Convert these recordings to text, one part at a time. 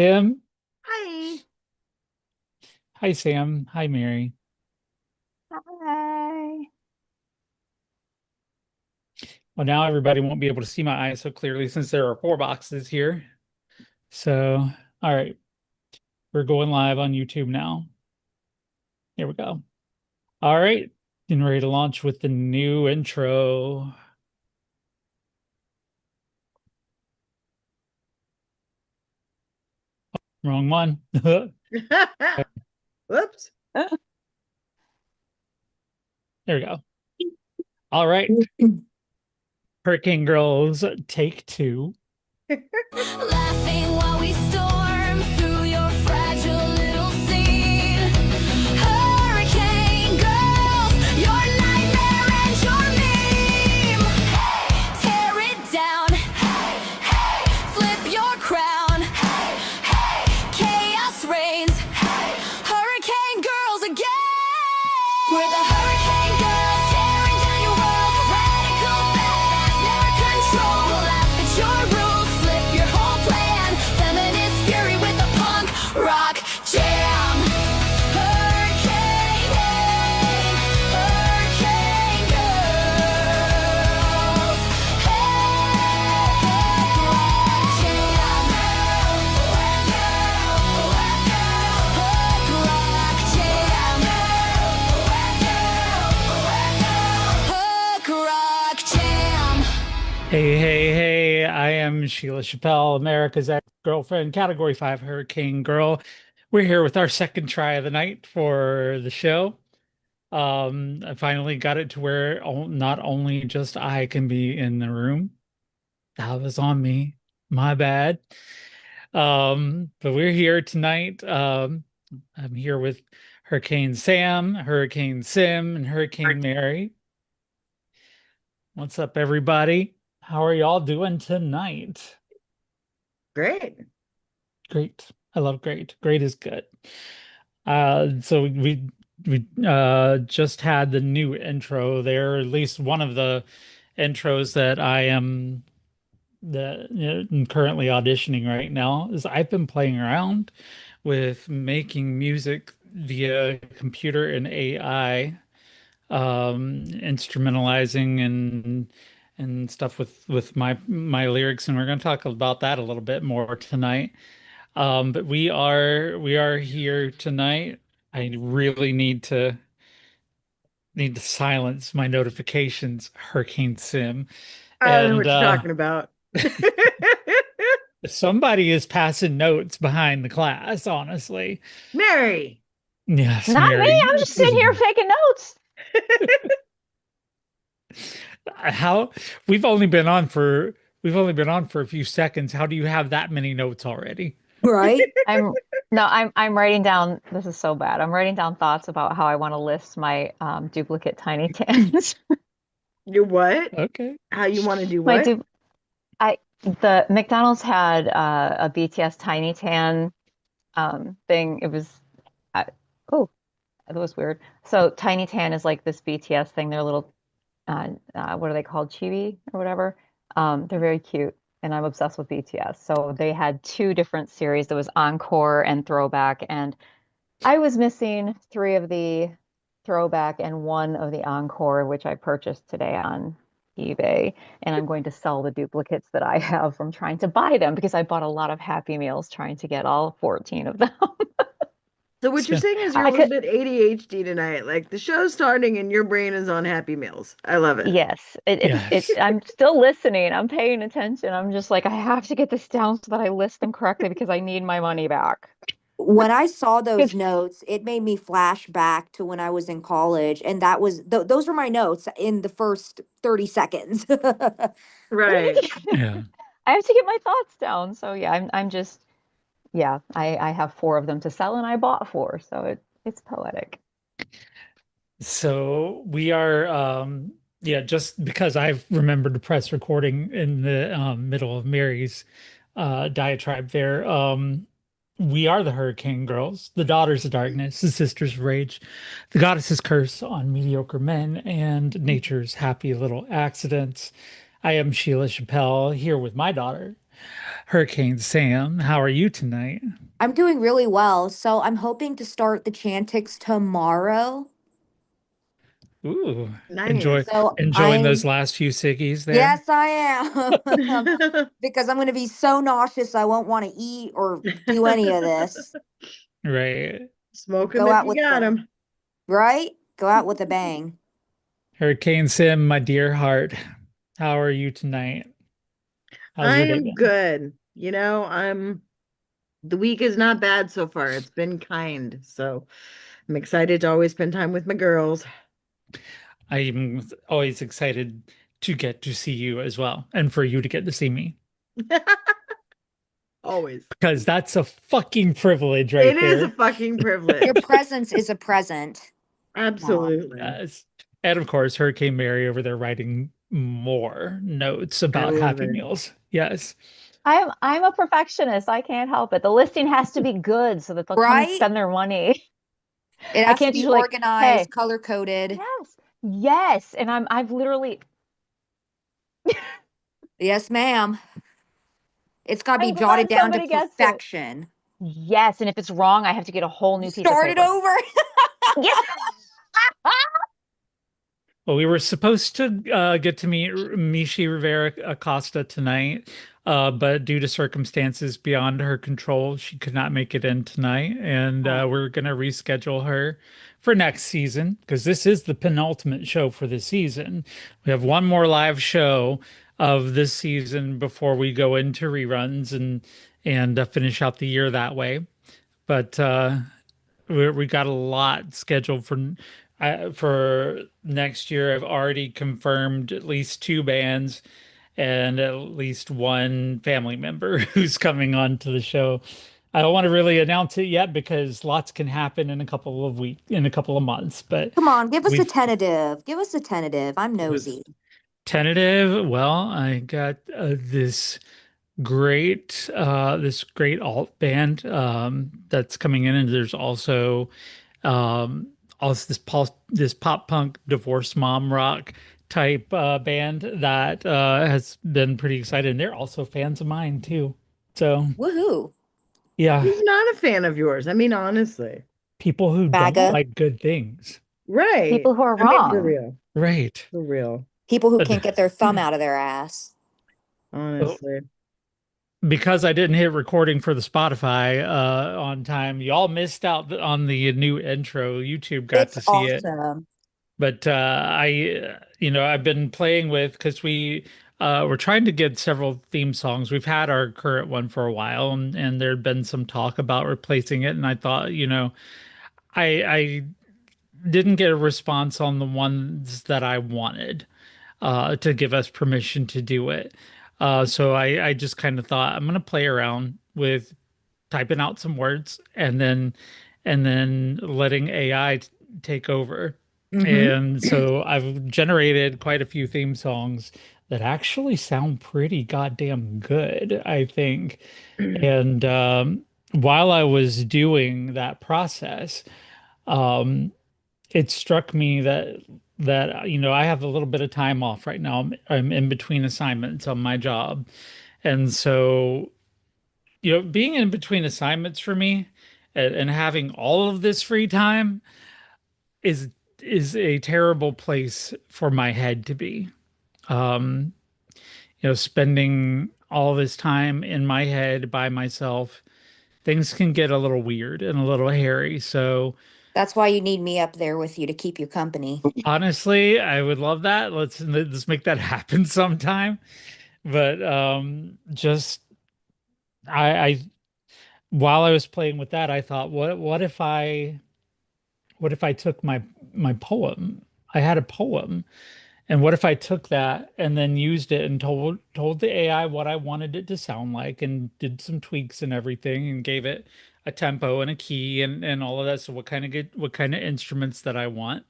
Tim. Hi. Hi, Sam. Hi, Mary. Hi. Well, now everybody won't be able to see my eyes so clearly since there are four boxes here. So, all right, we're going live on YouTube now. Here we go. All right, getting ready to launch with the new intro. Wrong one. Whoops. There we go. All right, Hurricane Girls, take two. Laughing while we storm through your fragile little scene. Hurricane girls, your nightmare and your meme. Tear it down. Flip your crown. Chaos reigns. Hurricane girls again. We're the hurricane girls, tearing down your world. Radical badass, never control. We'll laugh at your rules, flip your whole plan. Feminist fury with a punk rock jam. Hurricane, hurricane girls. Hey, rock jam. Rock jam. Hook rock jam. Hey, hey, hey, I am Sheila Chappelle, America's ex-girlfriend, Category 5 Hurricane Girl. We're here with our second try of the night for the show. I finally got it to where not only just I can be in the room. That was on me. My bad. But we're here tonight. I'm here with Hurricane Sam, Hurricane Sim, and Hurricane Mary. What's up, everybody? How are y'all doing tonight? Great. Great. I love great. Great is good. So we just had the new intro there, at least one of the intros that I am I'm currently auditioning right now is I've been playing around with making music via computer and AI, instrumentalizing and stuff with my lyrics, and we're going to talk about that a little bit more tonight. But we are here tonight. I really need to silence my notifications, Hurricane Sim. I don't know And what you're talking about. somebody is passing notes behind the class, honestly. Mary. Yes, Not me. Mary. I'm just sitting here taking notes. How we've only been on for a few seconds. How do you have that many notes already? Right? I'm writing down, this is so bad. I'm writing down thoughts about how I want to list my duplicate Tiny Tins. You what? Okay. How you want to do My what? du I the McDonald's had a BTS Tiny Tan thing. It was oh, it was weird. So Tiny Tan is like this BTS thing. They're little what are they called? Chibi or whatever. They're very cute, and I'm obsessed with BTS. So they had two different series. There was Encore and Throwback, and I was missing three of the Throwback and one of the Encore, which I purchased today on eBay. And I'm going to sell the duplicates that I have from trying to buy them because I bought a lot of Happy Meals trying to get all 14 of them. So what you're So, saying is you're a I little could, bit ADHD tonight. Like the show's starting and your brain is on Happy Meals. I love it. yes, yes. I'm still listening. I'm paying attention. I'm just like, I have to get this down so that I list them correctly because I need my money back. When I saw those 'Cause- notes, it made me flash back to when I was in college, and that was those were my notes in the first 30 seconds. Right. Yeah. I have to get my thoughts down. So yeah, I'm just yeah, I have four of them to sell and I bought four, so it's poetic. So we are, yeah, just because I've remembered to press recording in the middle of Mary's diatribe there. We are the Hurricane Girls, the daughters of darkness, the sisters of rage, the goddess's curse on mediocre men, and nature's happy little accidents. I am Sheila Chappelle here with my daughter, Hurricane Sam, how are you tonight? I'm doing really well. So I'm hoping to start the Chantix tomorrow. Ooh, Nice. So enjoying those I'm, last few ciggies there? yes, I am. Because I'm going to be so nauseous, I won't want to eat or do any of this. Right. Smoke them Go if out you with got the, them. right? Go out with a bang. Hurricane Sim, my dear heart, how are you tonight? How's I your day am been? good. The week is not bad so far. It's been kind. So I'm excited to always spend time with my girls. I'm always excited to get to see you as well, and for you to get to see me, Always. because that's a fucking privilege It right is a there. fucking Your privilege. presence is a present, Mom. Absolutely. Yes. And of course, Hurricane Mary over there writing more notes I about love Happy it. Meals. Yes. I'm a perfectionist. I can't help it. The listing has to be good so that they'll come and Right? spend their money. It I has to can't be just be like, organized, hey, color coded. yes, yes. And I've literally Yes, ma'am. It's got to be I'm jotted glad down to somebody gets it. perfection. Yes, and if it's wrong, I have to get a whole new piece of Start it paper. over. Yes. Well, we were supposed to get to meet Mishi Rivera Acosta tonight, but due to circumstances beyond her control, she could not make it in tonight. And Oh, we're going to reschedule her for next season because this is the penultimate show for the season. We have one more live show of this season before we go into reruns and finish out the year that way. But we got a lot scheduled for next year. I've already confirmed at least two bands and at least one family member who's coming on to the show. I don't want to really announce it yet because lots can happen in a couple of months, but come on, give us a we've tentative. Give us a tentative. I'm it was nosy. tentative. Well, I got this great alt band that's coming in, and there's um also this pop punk divorce mom rock type band that has been pretty excited, and they're also fans of mine too. So Woohoo. yeah, Who's not a fan of yours? I mean, honestly. people who don't MAGA. like good things. Right. People who are I mean, for wrong. real. Right. For real. People who But can't get their thumb out of their ass. Honestly. because I didn't hit recording for the Spotify on time, y'all missed out on the new intro. YouTube got It's to see it. awesome. But I've been playing with because we're trying to get several theme songs. We've had our current one for a while, and there'd been some talk about replacing it. And I thought, I didn't get a response on the ones that I wanted to give us permission to do it. So I just kind of thought I'm gonna play around with typing out some words and then letting AI take over. Mm-hmm. And so I've generated quite a few theme songs that actually sound pretty goddamn good, I think. And while I was doing that process, um, it struck me that I have a little bit of time off right now. I'm in between assignments on my job, and so being in between assignments for me and having all of this free time is a terrible place for my head to be. Um, spending all this time in my head by myself, things can get a little weird and a little hairy. So That's why you need me up there with you to keep you company. honestly, I would love that. Let's make that happen sometime. But just I while I was playing with that, I thought, what if I took my poem? I had a poem, and what if I took that and then used it and told the AI what I wanted it to sound like and did some tweaks and everything and gave it a tempo and a key and all of that. So what kind of instruments that I want,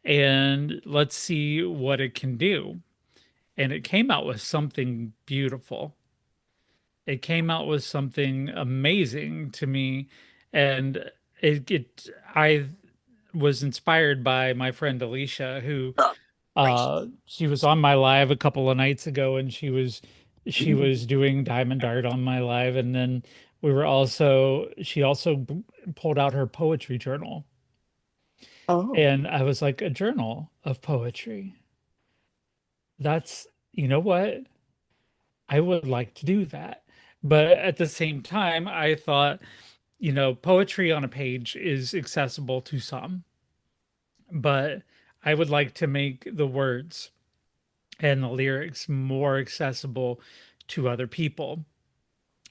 and let's see what it can do. And it came out with something beautiful. It came out with something amazing to me, and I was inspired by my friend Alicia, who Ugh, right. she was on my live a couple of nights ago, and she was doing Diamond Art on my live, and then she also pulled out her poetry journal, Oh. and I was like, a journal of poetry. That's, you know what? I would like to do that. But at the same time, I thought, poetry on a page is accessible to some, but I would like to make the words and the lyrics more accessible to other people.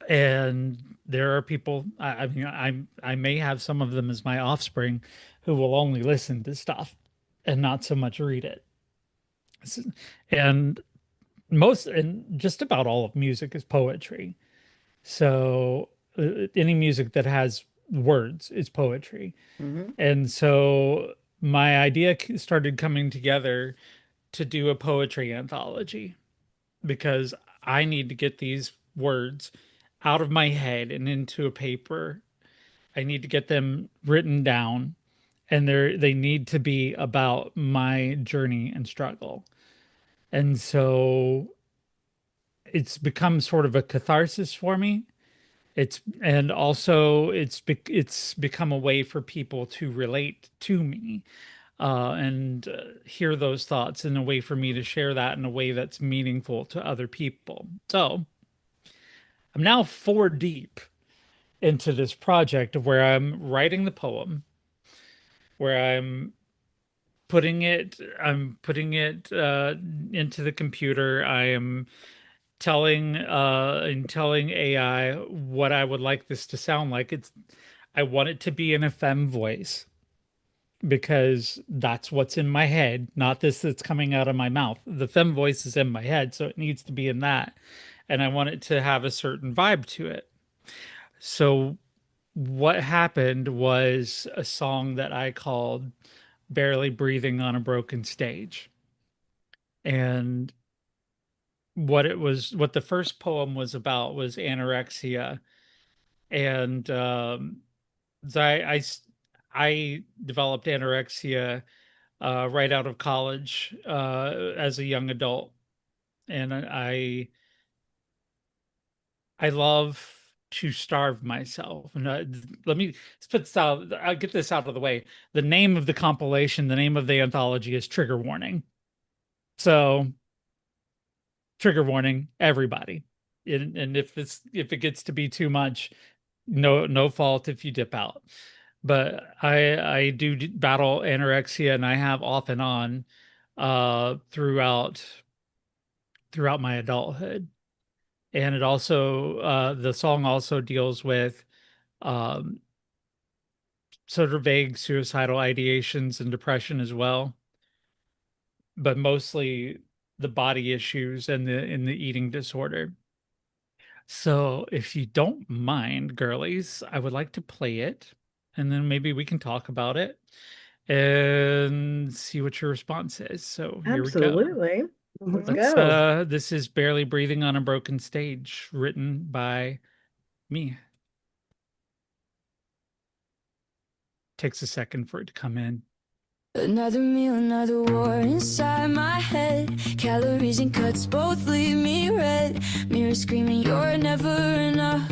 And there are people, I mean, I may have some of them as my offspring who will only listen to stuff and not so much read it. And and just about all of music is poetry. So any music that has words is poetry. Mhm. And so my idea started coming together to do a poetry anthology because I need to get these words out of my head and into a paper. I need to get them written down, and they need to be about my journey and struggle. And so it's become sort of a catharsis for me. And also it's become a way for people to relate to me, and hear those thoughts, in a way for me to share that in a way that's meaningful to other people. So I'm now 4 deep into this project of where I'm writing the poem, where I'm putting it into the computer. I am telling AI what I would like this to sound like. I want it to be in a femme voice because that's what's in my head, not this that's coming out of my mouth. The femme voice is in my head, so it needs to be in that. And I want it to have a certain vibe to it. So what happened was a song that I called Barely Breathing on a Broken Stage. And what the first poem was about was anorexia. And so I developed anorexia right out of college as a young adult. And I love to starve myself. And let's put this out. I'll get this out of the way. The name of the compilation, the name of the anthology is Trigger Warning. So, trigger warning, everybody. And if it gets to be too much, no fault if you dip out. But I do battle anorexia, and I have off and on throughout my adulthood. And it also the song also deals with um, sort of vague suicidal ideations and depression as well, but mostly the body issues and the eating disorder. So if you don't mind, girlies, I would like to play it, and then maybe we can talk about it and see what your response is. So here we go. Absolutely. Let's go. This is Barely Breathing on a Broken Stage, written by me. Takes a second for it to come in. Another meal, another war inside my head. Calories and cuts both leave me red. Mirror screaming, you're never enough.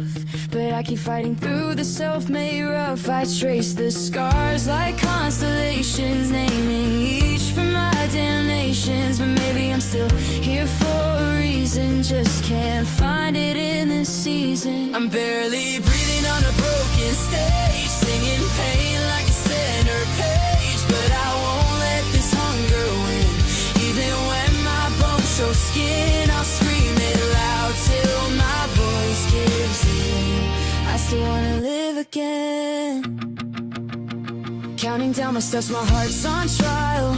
But I keep fighting through the self-made rough. I trace the scars like constellations, naming each for my damnations. But maybe I'm still here for a reason, just can't find it in this season. I'm barely breathing on a broken stage, singing pain like a center page. But I won't let this hunger win. Even when my bones show skin, I'll scream it loud till my voice gives in. I still wanna live again. Counting down my steps, my heart's on trial.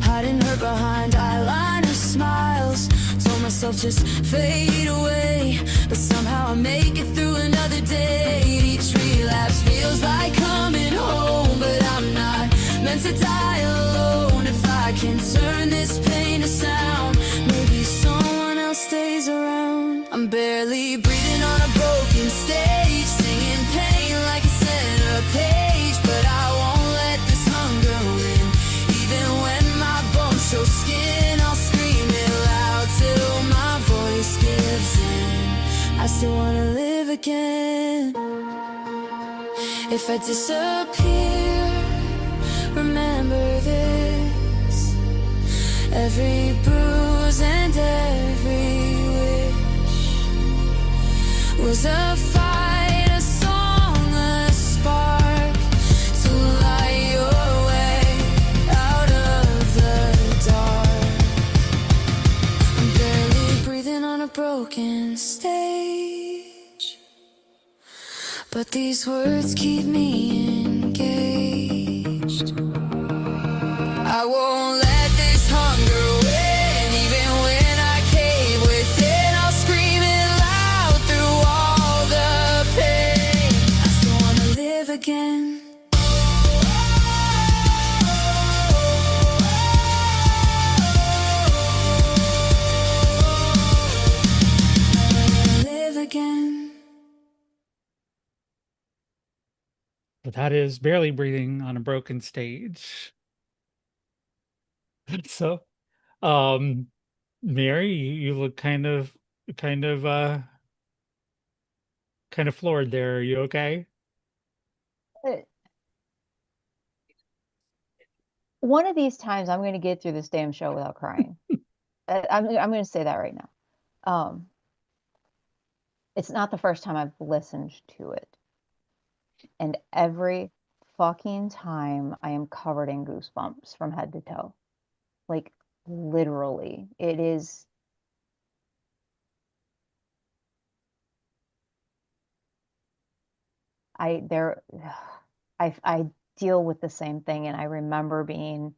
Hiding hurt behind eyeliner smiles. Told myself just fade away, but somehow I make it through another day. Each relapse feels like coming home, but I'm not meant to die alone. If I can turn this pain to sound, maybe someone else stays around. I'm barely breathing on a broken stage, singing pain like a center page. But I won't let this hunger win. Even when my bones show skin, I'll scream it loud till my voice gives in. again. If I disappear, remember this. Every bruise and every wish was a fight, a song, a spark to light your way out of the dark. I'm barely breathing on a broken stage, but these words keep me engaged. I won't let this hunger win, even when I cave within. I'll scream it loud through all the pain. I still wanna live again. Live again. But that is barely breathing on a broken stage. So, um, Mary, you look kind of, kind of floored there. Are you okay? Uh, One of these times, I'm going to get through this damn show without crying. I'm going to say that right now. It's not the first time I've listened to it, and every fucking time I am covered in goosebumps from head to toe. Like literally, it is. I there, I deal with the same thing, and I remember being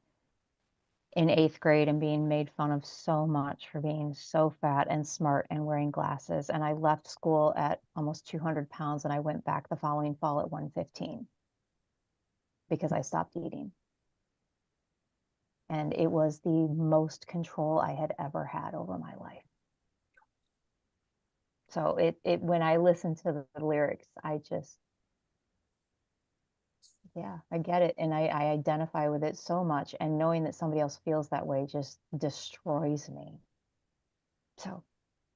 in eighth grade and being made fun of so much for being so fat and smart and wearing glasses. And I left school at almost 200 pounds, and I went back the following fall at 115 because I stopped eating. And it was the most control I had ever had over my life. So it when I listen to the lyrics, I just, yeah, I get it. And I identify with it so much. And knowing that somebody else feels that way just destroys me. So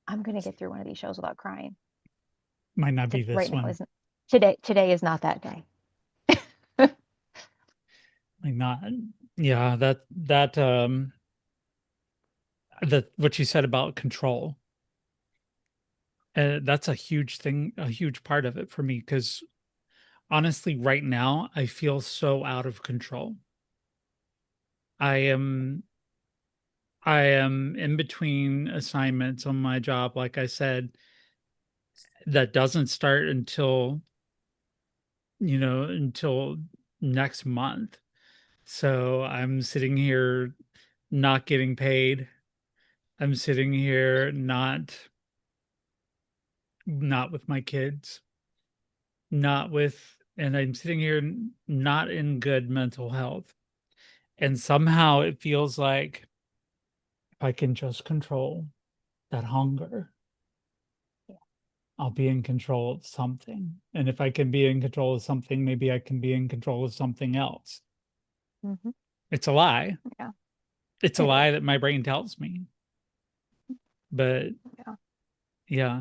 I'm gonna get through one of these shows without crying. Might not be Right this now one. isn't today is not that day. Like not, yeah, that what you said about control. That's a huge thing, a huge part of it for me, because honestly, right now, I feel so out of control. I am I am in between assignments on my job, like I said, that doesn't start until, until next month. So I'm sitting here not getting paid. I'm sitting here not with my kids, not with, and I'm sitting here not in good mental health. And somehow it feels like if I can just control that hunger, Yeah. I'll be in control of something. And if I can be in control of something, maybe I can be in control of something else. Hmm. It's a lie. Yeah, It's a it is. lie that my brain tells me. But Yeah. yeah,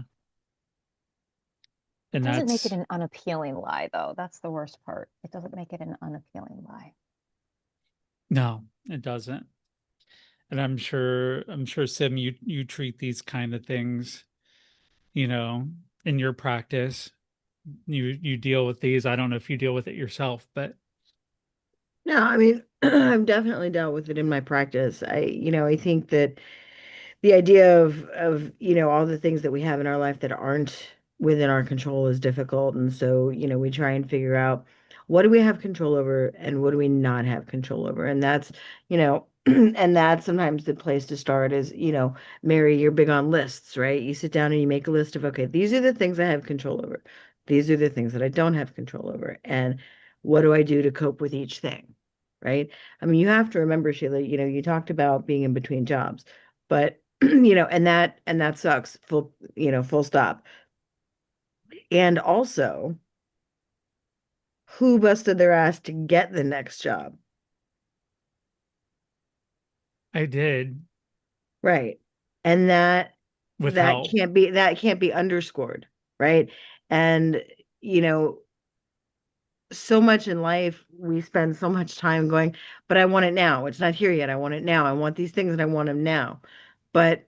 It and doesn't make it that's an unappealing lie, though. That's the worst part. It doesn't make it an unappealing lie. no, it doesn't. And I'm sure Sim, you treat these kind of things, you know, in your practice. You deal with these. I don't know if you deal with it yourself, but No, I mean, I've definitely dealt with it in my practice. I think that the idea of all the things that we have in our life that aren't within our control is difficult, and so we try and figure out what do we have control over and what do we not have control over, and that's and that's sometimes the place to start is Mary, you're big on lists, right? You sit down and you make a list of, okay, these are the things I have control over, these are the things that I don't have control over, and what do I do to cope with each thing, right? I mean, you have to remember, Sheila, you talked about being in between jobs, but and that sucks, full stop. And also, who busted their ass to get the next job? I did Right. And that with that help. can't be that can't be underscored, right? And, you know, so much in life, we spend so much time going, but I want it now. It's not here yet. I want it now. I want these things and I want them now. But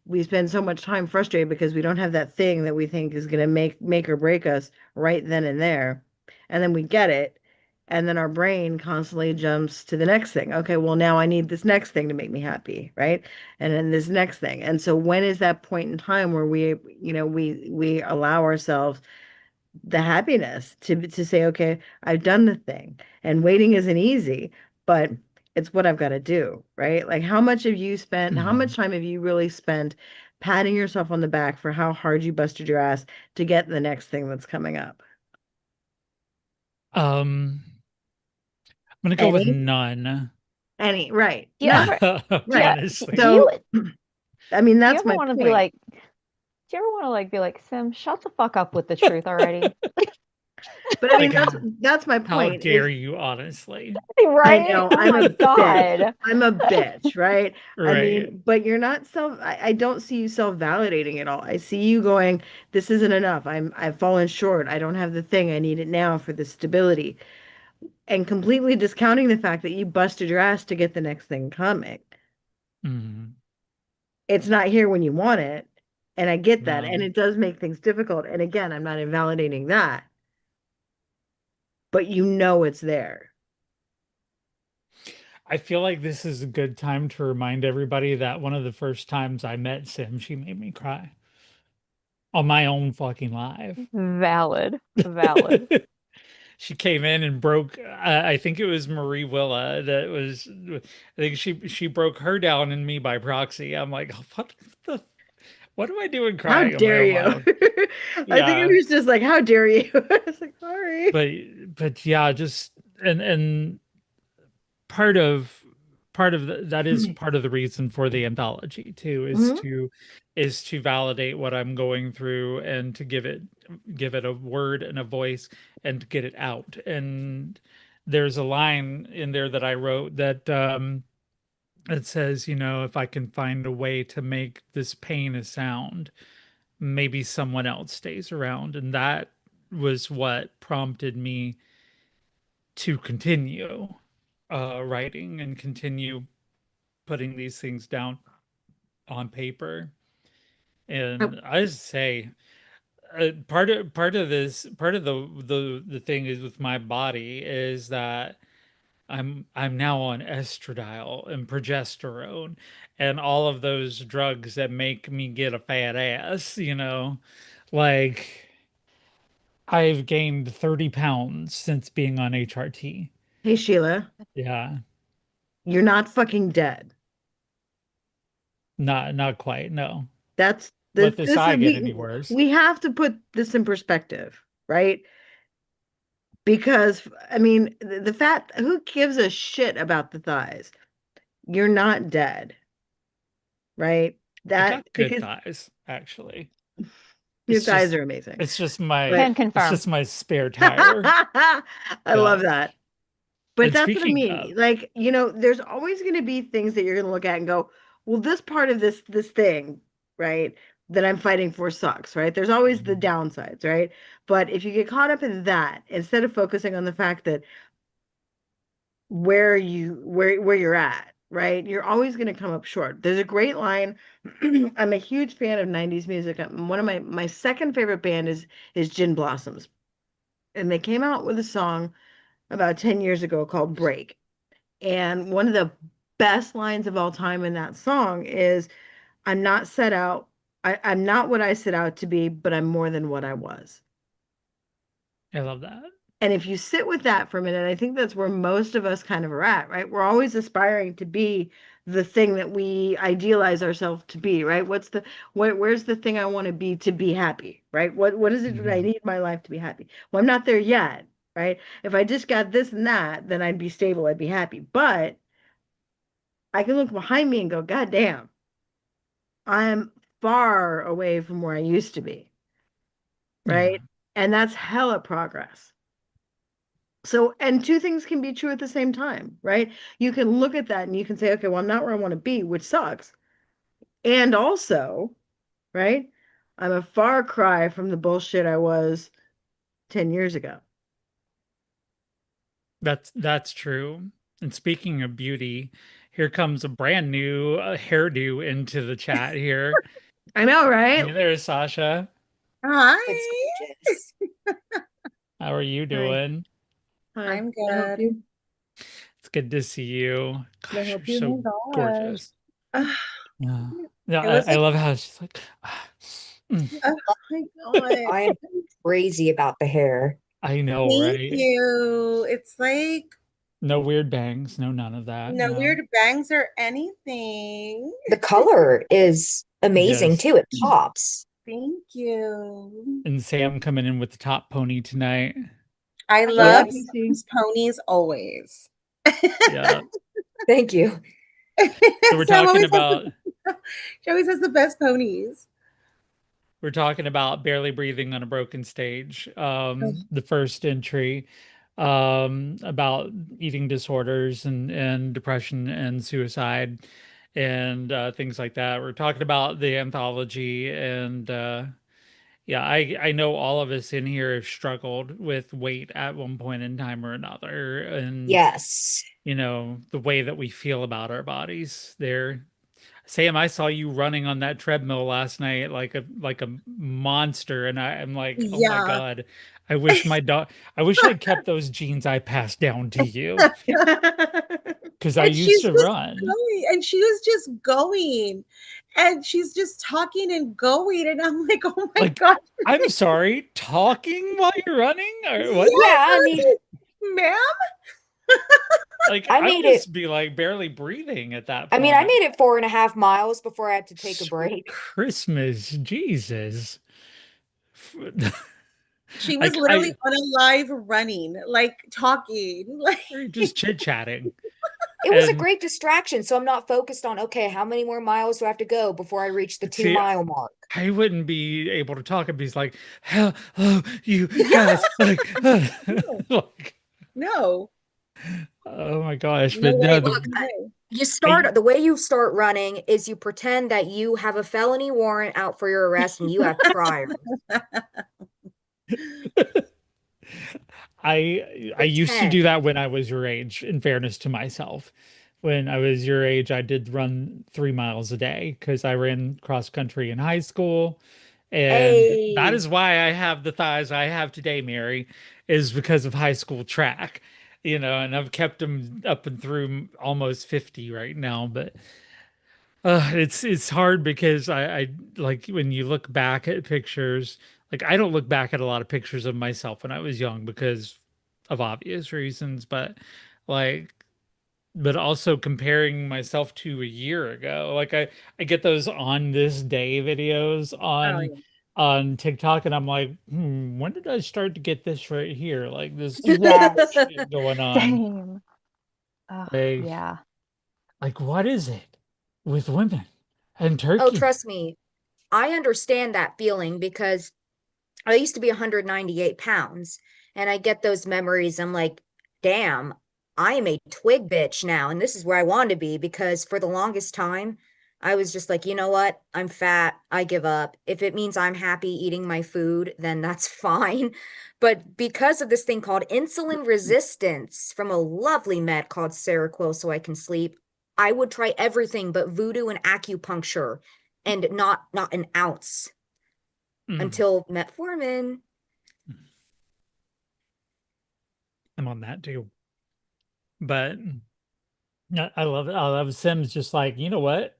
we spend so much time frustrated because we don't have that thing that we think is going to make or break us right then and there. And then we get it. And then our brain constantly jumps to the next thing. Okay, well, now I need this next thing to make me happy, right? And then this next thing. And so when is that point in time where we allow ourselves the happiness to say, okay, I've done the thing, and waiting isn't easy, but it's what I've got to do, right? Like how Mhm. much time have you really spent patting yourself on the back for how hard you busted your ass to get the next thing that's coming up? Um, I'm gonna go with Any, none. right, Do you none, ever do you right. Honestly. do you So, I mean, do you that's ever my want to be point. like do you ever want to like be like, Sim, shut the fuck up with the truth already? But I mean, Like, that's my how point is dare you, honestly? I Right? know Oh I'm a my bitch. God. I'm a bitch, right? I Right. mean, but you're not I don't see you self-validating at all. I see you going, this isn't enough. I've fallen short. I don't have the thing. I need it now for the stability. And completely discounting the fact that you busted your ass to get the next thing coming. Mhm. It's not here when you want it. And I get that. And No. it does make things difficult. And again, I'm not invalidating that, but you know it's there. I feel like this is a good time to remind everybody that one of the first times I met Sim, she made me cry on my own fucking live. Valid. Valid. She came in and broke, I think it was Marie Willa that was, I think she broke her down and me by proxy. I'm like, what am I doing How crying on my dare own you? live? I think it Yeah. was just like, how dare you? I was like, sorry. But yeah, just and part of that is part of the reason for the anthology too, Mhm. is to validate what I'm going through and to give it a word and a voice and to get it out. And there's a line in there that I wrote that it says, if I can find a way to make this pain a sound, maybe someone else stays around. And that was what prompted me to continue writing and continue putting these things down on paper. I- And I just say, part of the thing is with my body is that I'm now on estradiol and progesterone and all of those drugs that make me get a fat ass, like I've gained 30 pounds since being on HRT. Hey, Sheila, Yeah, you're not fucking dead. not quite, no. That's Let this this eye is get any worse. we have to put this in perspective, right? Because I mean, the fat, who gives a shit about the thighs? You're not dead, right? I That got good because thighs, actually. your It's thighs just are amazing. it's just my But Can confirm. spare tire. I love Yeah. that. But And that's what I speaking of, mean. Like, there's always going to be things that you're going to look at and go, well, this part of this thing, right, that I'm fighting for sucks, right? There's always the downsides, right? But if you get caught up in that, instead of focusing on the fact that where you're at, right? You're always going to come up short. There's a great line. I'm a huge fan of 90s music. One of my second favorite band is Gin Blossoms. And they came out with a song about 10 years ago called Break. And one of the best lines of all time in that song is, I'm not set out, I'm not what I set out to be, but I'm more than what I was. I love that. And if you sit with that for a minute, I think that's where most of us kind of are at, right? We're always aspiring to be the thing that we idealize ourselves to be, right? Where's the thing I want to be happy, right? What is it that I Mhm. need in my life to be happy? Well, I'm not there yet, right? If I just got this and that, then I'd be stable, I'd be happy. But I can look behind me and go, God damn, I'm far away from where I used to be, Yeah. right? And that's hella progress. So, and two things can be true at the same time, right? You can look at that and you can say, okay, well, I'm not where I want to be, which sucks. And also, right? I'm a far cry from the bullshit I was 10 years ago. That's true. And speaking of beauty, here comes a brand new hairdo into the chat here. I know, right? Hey there, Sasha. It's Hi. gorgeous. How are you Hi. doing? Hi. I'm Can I help good. you? It's good to see you. Can I Gosh, help you're you? so Oh my gosh. gorgeous. Ah, Yeah. Yeah, It was I like, love how she's like, "Mm, oh my God. I am Crazy about the hair. I know, thank right? you. It's like No weird bangs, no none of that. no No. weird bangs or anything. The color is amazing Yes. too. It pops. Thank you. And Sam coming in with the top pony tonight. I I love Yep. love you, Casey. Sam's ponies always. Yeah. Thank you. So we're Sam talking always has about she always has the best ponies. barely breathing on a broken stage. Oh, The first entry about eating disorders and depression and suicide and things like that. We're talking about the anthology and yeah, I know all of us in here have struggled with weight at one point in time or another, and Yes. you know the way that we feel about our bodies. There, Sam, I saw you running on that treadmill last night like a monster, and I'm like, oh my yeah. God, I wish my dog, I wish I'd kept those genes I passed down to you because I And used she's to just run. going, and she was just going, and she's just talking and going, and I'm like, oh my Like, gosh, I'm sorry, talking while you're running, or what? Yeah, yes, I I was mean, like, ma'am. Like, I I would made it. just be like barely breathing at that I point. made it 4.5 miles before I had to take a Sweet break. Christmas, Jesus. She was Like literally I on a live running, like talking, like or just chit-chatting. It was a And great distraction, so I'm not focused on, okay, how many more miles do I have to go before I reach the two see, mile mark? I wouldn't be able to talk and be like, hello, you yeah, guys. Like, no, like, no, oh my gosh. no But way, no, Look, no way. you I, start the way you start running is you pretend that you have a felony warrant out for your arrest and you have priors. I used to Pretend. do that when I was your age, in fairness to myself. When I was your age, I did run 3 miles a day because I ran cross country in high school. And that Hey, is why I have the thighs I have today, Mary, is because of high school track. You know, and I've kept them up and through almost 50 right now, but it's hard because I like when you look back at pictures, like I don't look back at a lot of pictures of myself when I was young because of obvious reasons, but like but also comparing myself to a year ago. Like I get those on this day videos Oh yeah. on TikTok and I'm like, when did I start to get this right here? Like this Yes, shit going on. same. Oh, Like yeah. like what is it with women and oh, turkey? trust me, I understand that feeling because I used to be 198 pounds and I get those memories. I'm like, damn, I am a twig bitch now. And this is where I want to be because for the longest time, I was just like, you know what? I'm fat. I give up. If it means I'm happy eating my food, then that's fine. But because of this thing called insulin resistance from a lovely med called Seroquel so I can sleep, I would try everything but voodoo and acupuncture and not an ounce Mm, until metformin. I'm on that too. But I love it. I love Sims just like, you know what?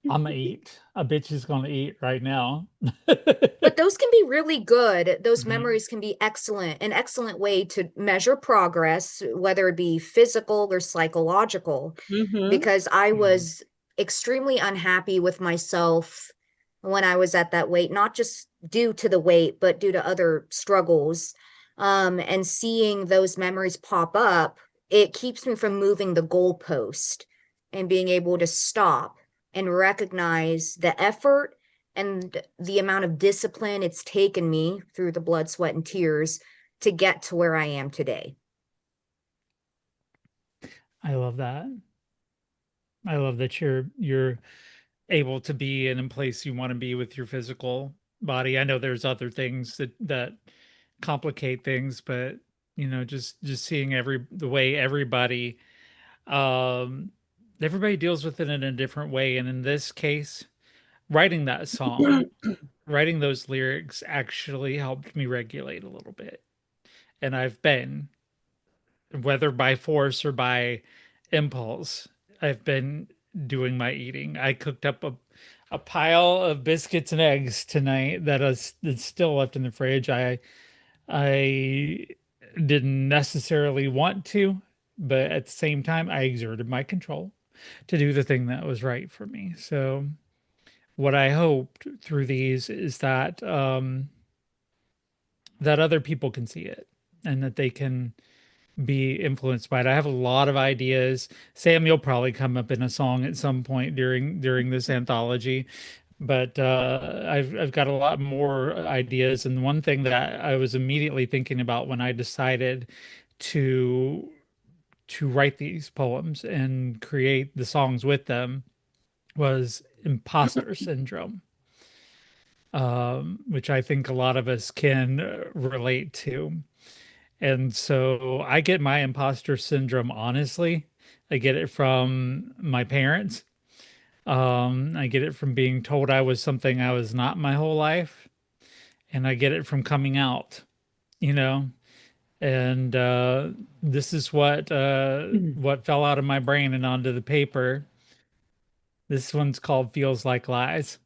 I'm gonna eat. A bitch is gonna eat right now. But those can be really good. Those Mhm. memories can be excellent, an excellent way to measure progress, whether it be physical or psychological, Mm-hmm. because I Mhm. was extremely unhappy with myself when I was at that weight, not just due to the weight, but due to other struggles. And seeing those memories pop up, it keeps me from moving the goalpost and being able to stop and recognize the effort and the amount of discipline it's taken me through the blood, sweat, and tears to get to where I am today. I love that. I love that you're able to be in a place you want to be with your physical. body. I know there's other things that complicate things, but just seeing the way um everybody deals with it in a different way. And in this case, writing that song, writing those lyrics actually helped me regulate a little bit. And I've been, whether by force or by impulse, I've been doing my eating. I cooked up a pile of biscuits and eggs tonight that's still left in the fridge. I didn't necessarily want to, but at the same time, I exerted my control to do the thing that was right for me. So what I hoped through these is that other people can see it and that they can be influenced by it. I have a lot of ideas. Sam, you'll probably come up in a song at some point during this anthology, but I've got a lot more ideas. And one thing that I was immediately thinking about when I decided to write these poems and create the songs with them was imposter syndrome, which I think a lot of us can relate to. And so I get my imposter syndrome, honestly. I get it from my parents. I get it from being told I was something I was not my whole life. And I get it from coming out, you know. And this is what fell out of my brain and onto the paper. This one's called Feels Like Lies.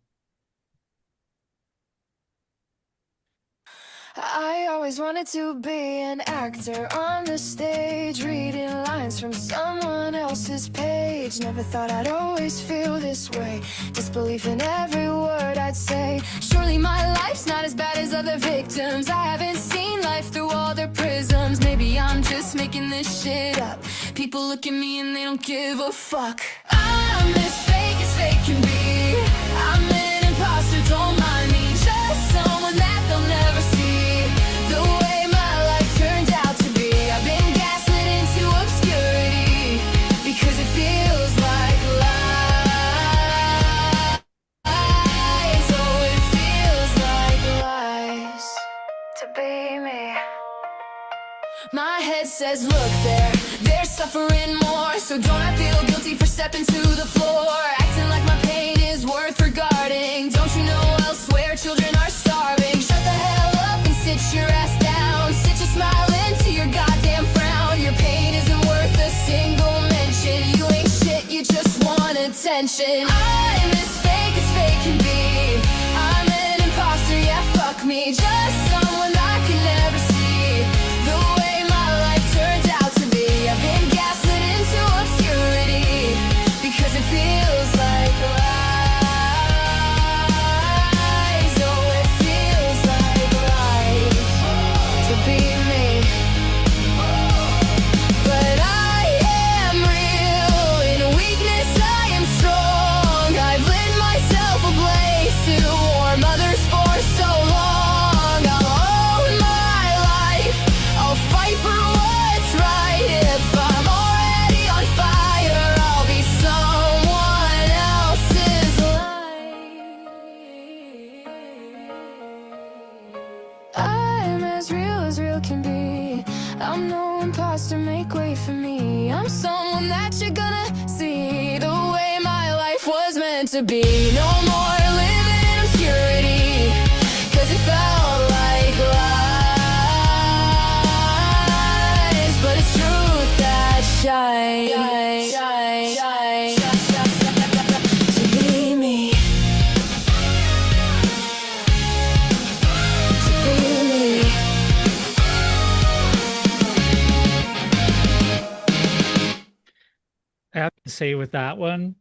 I always wanted to be an actor on the stage, reading lines from someone else's page. Never thought I'd always feel this way, disbelief in every word I'd say. Surely my life's not as bad as other victims. I haven't seen life through all their prisms. Maybe I'm just making this shit up. People look at me and they don't give a fuck. I'm as fake can be. I'm an imposter, don't mind me. Just someone that they'll never see. The way my life turned out to be, I've been gaslit into obscurity because it feels like lies. Oh, it feels like lies to be me. My head says, look, they're suffering more, so don't I feel guilty for stepping to the floor, acting like my pain is worth regarding. Don't you know elsewhere children are starving? Shut the hell up and sit your ass down. Sit your smile into your goddamn frown. Your pain isn't worth a single mention. You ain't shit, you just want attention. I'm as fake can be. I'm an imposter, yeah, fuck me. Just someone I can never see. The way my life turned out to be, I've been gaslit into obscurity because it feels like lies. Oh, it feels like lies to be me. But I am real. In weakness I am strong. I've lit myself a blaze to warm others for so long. I'll own my life. I'll fight for what's right. If I'm already on fire, I'll be someone else's light. I'm as real can be. I'm no imposter, make way for me. I'm someone that you're gonna see. The way my life was meant to be. No more living in obscurity, 'cause it felt like lies. But it's truth that shines. To be me. To be me. I have to say with that one,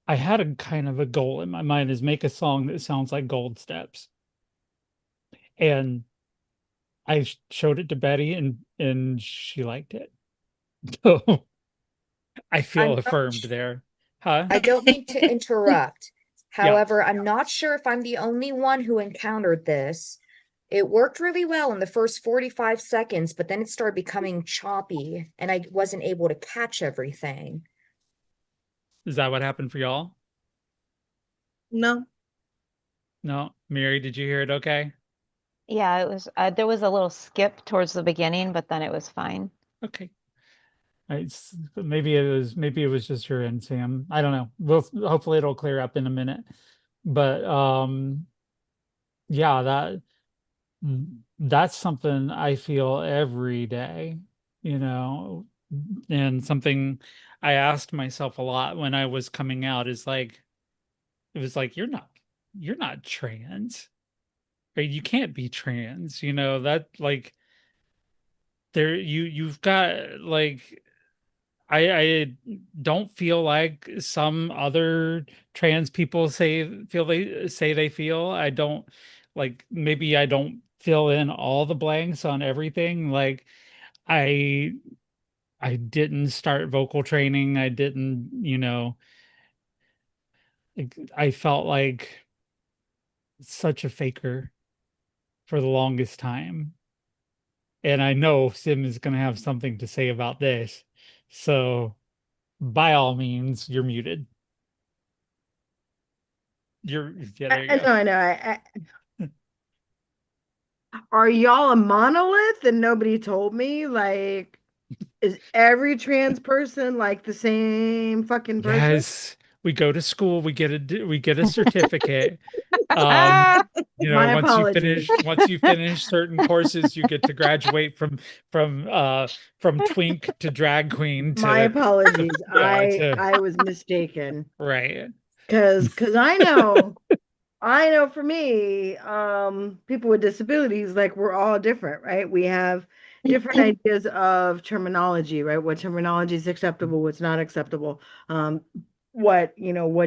I had a kind of a goal in my mind is make a song that sounds like Gold Steps. And I showed it to Betty and she liked it. So I I'm feel not affirmed there. Huh? I don't mean to interrupt. Yeah. However, I'm not sure if I'm the only one who encountered this. It worked really well in the first 45 seconds, but then it started becoming choppy and I wasn't able to catch everything. Is that what happened for y'all? No. No, Mary, did you hear it okay? Yeah, it was there was a little skip towards the beginning, but then it was fine. Okay. Maybe it was just your end, Sam. I don't know. Hopefully it'll clear up in a minute. But yeah, that's something I feel every day, you know, and something I asked myself a lot when I was coming out is like it was like you're not trans. Right? You can't be trans, that like you've got like I don't feel like some other trans people say they feel. I don't like maybe I don't fill in all the blanks on everything. Like I I didn't start vocal training. I didn't, I felt like such a faker for the longest time. And I know Sim is going to have something to say about this. So by all means, you're muted. Yeah, there you I go. know, I know. Are y'all a monolith and nobody told me? Like, is every trans person like the same fucking person? Yes, we go to school, we get a certificate. Um, My apologies. once you finish certain courses, you get to graduate from from twink to drag queen My apologies. to I was mistaken. right. Cause I know for me, people with disabilities, like we're all different, right? We have different ideas of terminology, right? What terminology is acceptable, what's not acceptable, what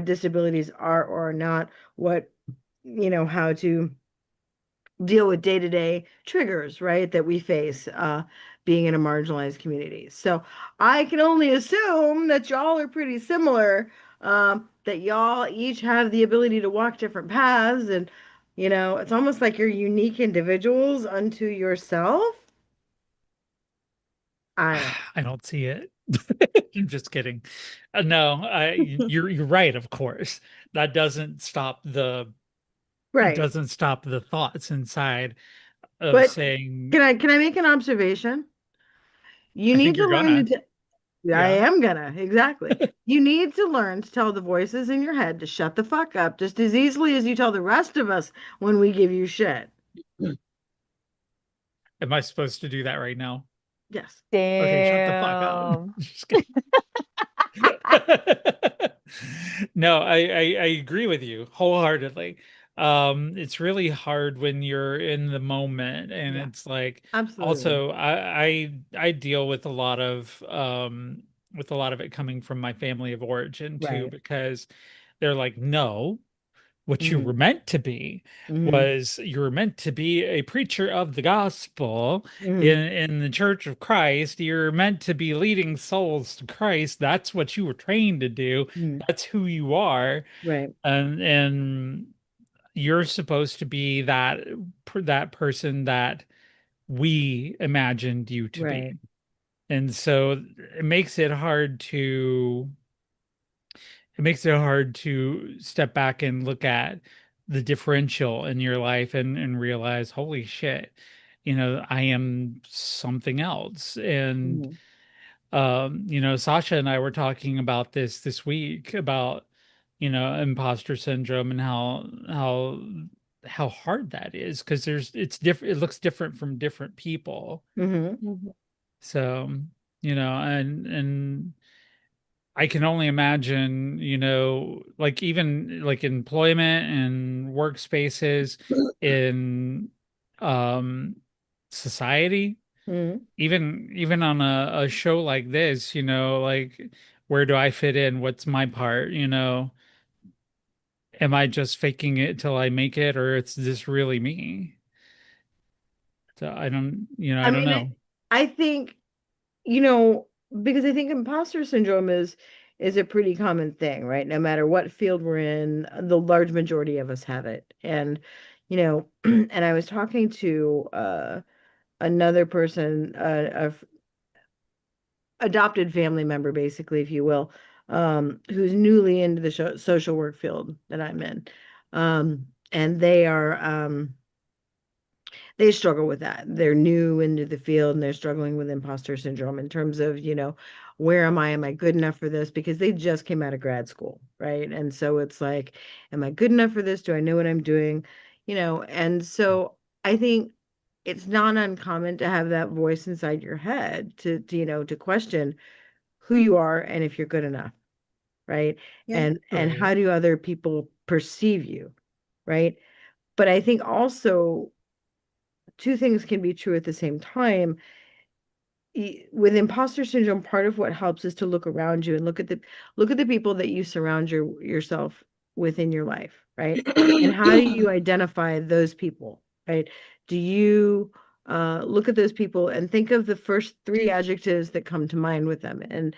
disabilities are or are not, what, how to deal with day-to-day triggers, right, that we face being in a marginalized community. So I can only assume that y'all are pretty similar, that y'all each have the ability to walk different paths, and it's almost like you're unique individuals unto yourself. I don't I don't see it. I'm just kidding. No, you're right, of course. That doesn't stop it right. doesn't stop the thoughts inside of But saying, can I make an observation? You I need think to you're learn gonna. to I Yeah. am gonna, exactly. You need to learn to tell the voices in your head to shut the fuck up just as easily as you tell the rest of us when we give you shit. Am I supposed to do that right now? Yes. Okay, shut the fuck up. Damn. Just kidding. No, I agree with you wholeheartedly. It's really hard when you're in the moment, and Yeah, it's like absolutely. also I deal with a lot of it coming from my family of origin too, Right. because they're like, no, what you Hmm. were meant to be Hmm. was you were meant to be a preacher of the gospel Hmm. in the Church of Christ. You're meant to be leading souls to Christ. That's what you were trained to do. Hmm. That's who you are. Right. And you're supposed to be that person that we imagined you to Right. be. And so it makes it hard to step back and look at the differential in your life and realize, holy shit, I am something else. And Hmm. Sasha and I were talking about this week about, imposter syndrome and how hard that is because it's different. It looks different from different people. Hmm. Mhm. So, and I can only imagine, like even like employment and workspaces in um society, Hmm. even on a show like this, like where do I fit in? What's my part? Am I just faking it till I make it, or it's this really me? So I I don't mean, know. I think, you know, because I think imposter syndrome is a pretty common thing, right? No matter what field we're in, the large majority of us have it. And, and I was talking to another person, adopted family member, basically, if you will, who's newly into the social work field that I'm in. and they struggle with that. They're new into the field and they're struggling with imposter syndrome in terms of, where am I? Am I good enough for this? Because they just came out of grad school, right? And so it's like, am I good enough for this? Do I know what I'm doing? And so I think it's not uncommon to have that voice inside your head to question who you are and if you're good enough, right? Yeah. And Right. how do other people perceive you, right? But I think also two things can be true at the same time. With imposter syndrome, part of what helps is to look around you and look at the people that you surround yourself with in your life, right? And how do you identify those people, right? Do you look at those people and think of the first three adjectives that come to mind with them? And,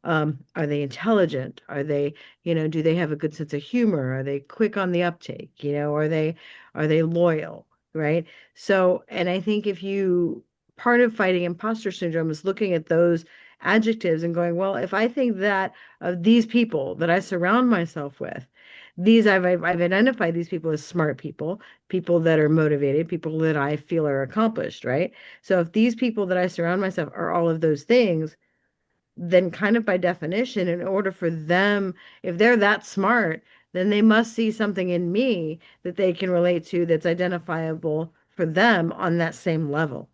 are they intelligent? Are they, do they have a good sense of humor? Are they quick on the uptake? Are they loyal? Right? So, and I think if you part of fighting imposter syndrome is looking at those adjectives and going, well, if I think that of these people that I surround myself with, I've identified these people as smart people, people that are motivated, people that I feel are accomplished, right? So if these people that I surround myself are all of those things, then kind of by definition, in order for them, if they're that smart, then they must see something in me that they can relate to that's identifiable for them on that same level,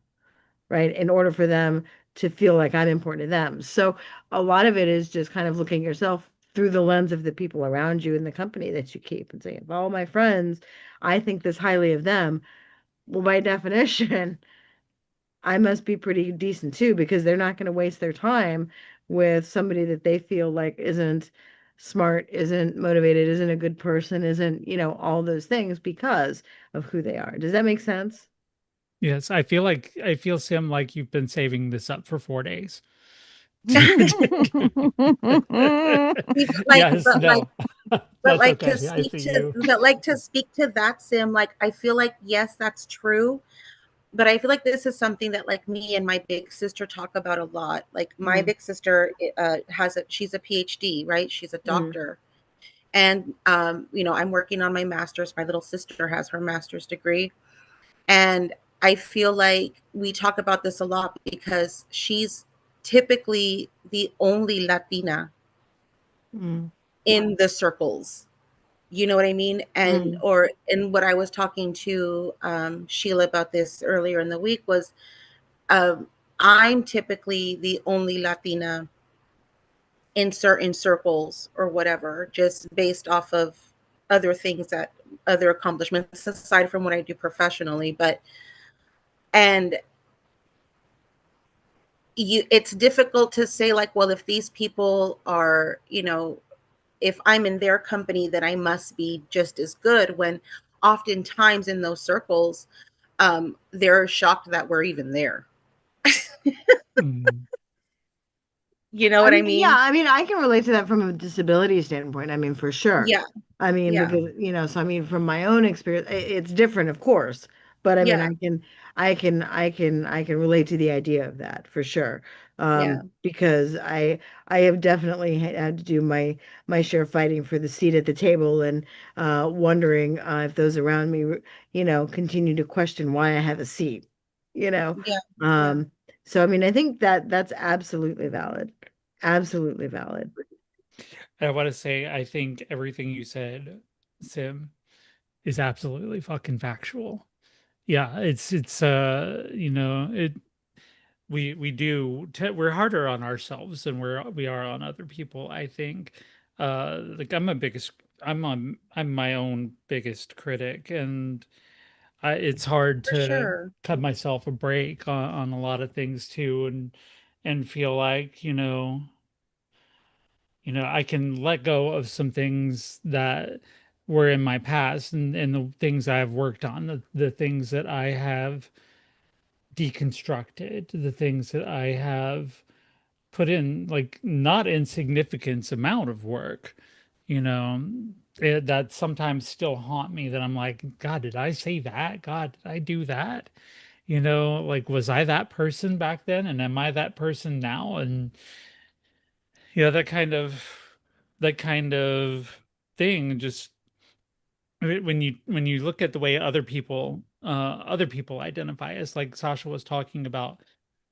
right? In order for them to feel like I'm important to them. So a lot of it is just kind of looking yourself through the lens of the people around you in the company that you keep and saying, if all my friends, I think this highly of them, well, by definition, I must be pretty decent too, because they're not going to waste their time with somebody that they feel like isn't smart, isn't motivated, isn't a good person, isn't, all those things because of who they are. Does that make sense? Yes, I feel Sim like you've been saving this up for 4 days. Like, Yes, no. but That's like okay. I see you. to speak to that, Sim, like I feel like yes, that's true. But I feel like this is something that like me and my big sister talk about a lot. Like my Mm, big sister she's a PhD, right? She's a mm, doctor. And I'm working on my master's. My little sister has her master's degree. And I feel like we talk about this a lot because she's typically the only Latina mm, in the circles. You know what I mean? mm, And what I was talking to Sheila about this earlier in the week was um, I'm typically the only Latina in certain circles or whatever, just based off of other things that other accomplishments aside from what I do professionally. And it's difficult to say like, well, if these people are, if I'm in their company, then I must be just as good when oftentimes in those circles, they're shocked that we're even there. Mm. You know I what I mean, yeah, mean? I mean, I can relate to that from a disability standpoint. I mean, for sure. Yeah, I mean, yeah, because, so I mean, from my own experience, it's different, of course, but I mean, yeah, I can relate to the idea of that for sure. yeah, Because I have definitely had to do my share of fighting for the seat at the table and wondering if those around me, continue to question why I have a seat, you know. yeah, yeah, Um, so I mean, I think that that's absolutely valid. Absolutely valid. I want to say I think everything you said, Sim, is absolutely fucking factual. Yeah, we do we're harder on ourselves than we are on other people, I think. Like I'm my own biggest critic, and it's hard for to sure. cut myself a break on a lot of things too, and feel like, I can let go of some things that were in my past, and the things I've worked on, the things that I have deconstructed, the things that I have put in like not insignificant amount of work, you know, that sometimes still haunt me, that I'm like, God, did I say that? God, did I do that? Like, was I that person back then? And am I that person now? And yeah, that kind of thing just when you look at the way other people identify as, like Sasha was talking about,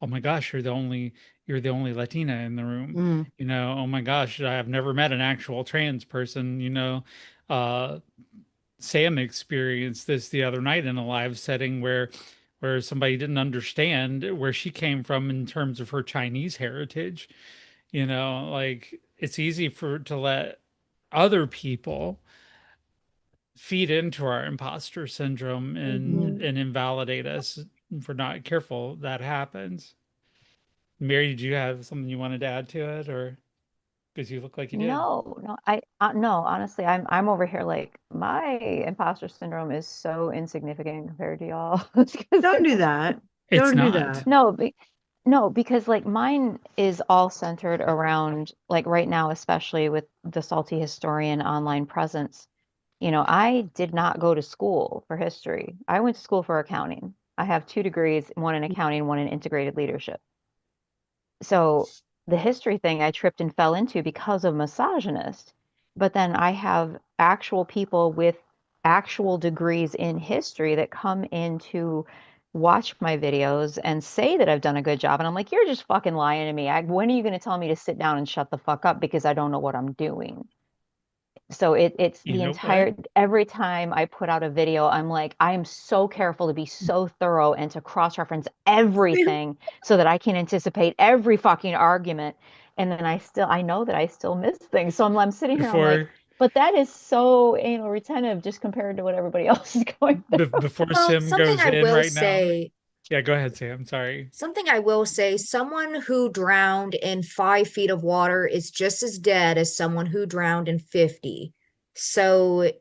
oh my gosh, you're the only Latina in the room. Mm. You know, oh my gosh, I've never met an actual trans person, you know. Uh Sam experienced this the other night in a live setting where somebody didn't understand where she came from in terms of her Chinese heritage. You know, like it's easy for to let other people feed into our imposter syndrome Mhm. and invalidate us if we're not careful. That happens. Mary, did you have something you wanted to add to it, or because you look like you did? No, no, no, honestly, I'm over here like my imposter syndrome is so insignificant compared to y'all. It's 'cause Don't do that. It's Don't do not. that. no, no, because like mine is all centered around like right now, especially with the Salty Historian online presence. You know, I did not go to school for history. I went to school for accounting. I have 2 degrees, one in accounting, one in integrated leadership. So the history thing I tripped and fell into because of misogynist. But then I have actual people with actual degrees in history that come in to watch my videos and say that I've done a good job. And I'm like, you're just fucking lying to me. When are you going to tell me to sit down and shut the fuck up because I don't know what I'm doing? So it's You the know what? entire every time I put out a video, I'm like, I am so careful to be so thorough and to cross-reference everything so that I can anticipate every fucking argument. And then I know that I still miss things. So I'm sitting here, I'm like, Before but that is so anal retentive just compared to what everybody else is going through. before Well, Sim goes in right now. Yeah, go ahead, Sam. Sorry. something I will say, someone who drowned in 5 feet of water is just as dead as someone who drowned in 50. So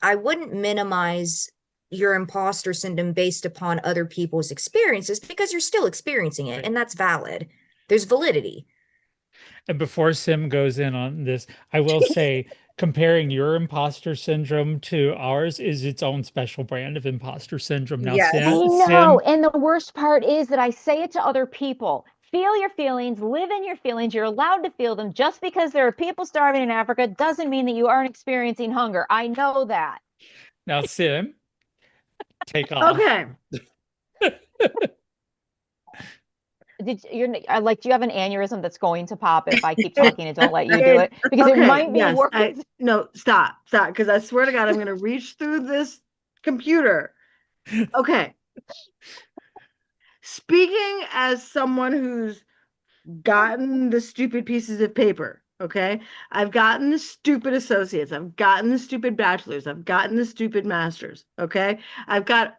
I wouldn't minimize your imposter syndrome based upon other people's experiences because you're still experiencing it, Right. and that's valid. There's validity. And before Sim goes in on this, I will say comparing your imposter syndrome to ours is its own special brand of imposter syndrome. Now, Yes. I know. Sim, And the worst part is that I say it to other people. Feel your feelings, live in your feelings. You're allowed to feel them. Just because there are people starving in Africa doesn't mean that you aren't experiencing hunger. I know that. now Sim, take off. Okay. Like, do you have an aneurysm that's going to pop if I keep It, talking and don't let you do it, it? Because it okay, might be yes. worth it. No, stop, because I swear to God, I'm gonna reach through this computer. Okay. Speaking as someone who's gotten the stupid pieces of paper, okay? I've gotten the stupid associates, I've gotten the stupid bachelors, I've gotten the stupid masters, okay? I've got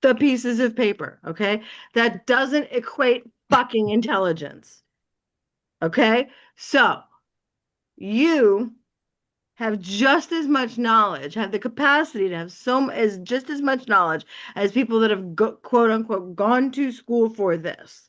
the pieces of paper, okay? That doesn't equate fucking intelligence, okay? So you have just as much knowledge, have the capacity to have as just as much knowledge as people that have quote unquote gone to school for this.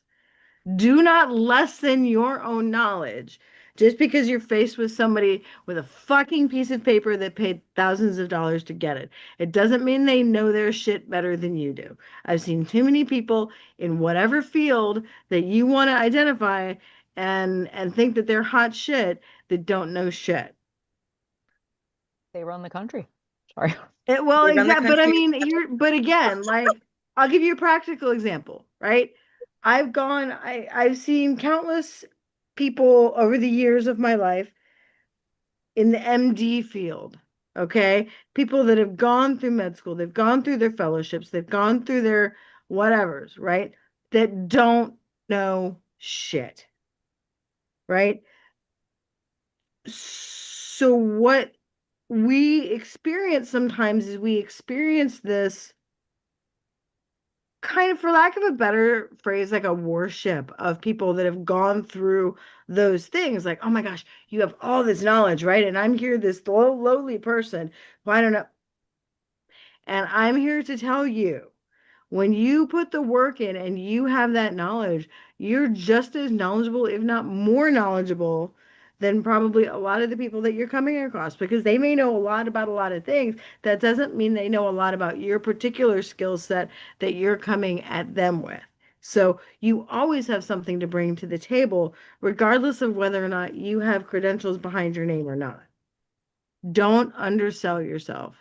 Do not lessen your own knowledge just because you're faced with somebody with a fucking piece of paper that paid thousands of dollars to get it. It doesn't mean they know their shit better than you do. I've seen too many people in whatever field that you want to identify and think that they're hot shit that don't know shit. They run the country. Sorry. Well, They run the exactly. But I country. mean, but again, like, I'll give you a practical example, right? I've seen countless people over the years of my life in the MD field, okay? People that have gone through med school, they've gone through their fellowships, they've gone through their whatevers, right? That don't know shit, right? So what we experience sometimes is we experience this kind of, for lack of a better phrase, like a worship of people that have gone through those things. Like, oh my gosh, you have all this knowledge, right? And I'm here, this lowly person who I don't know. And I'm here to tell you, when you put the work in and you have that knowledge, you're just as knowledgeable, if not more knowledgeable, than probably a lot of the people that you're coming across, because they may know a lot about a lot of things. That doesn't mean they know a lot about your particular skill set that you're coming at them with. So you always have something to bring to the table, regardless of whether or not you have credentials behind your name or not. Don't undersell yourself.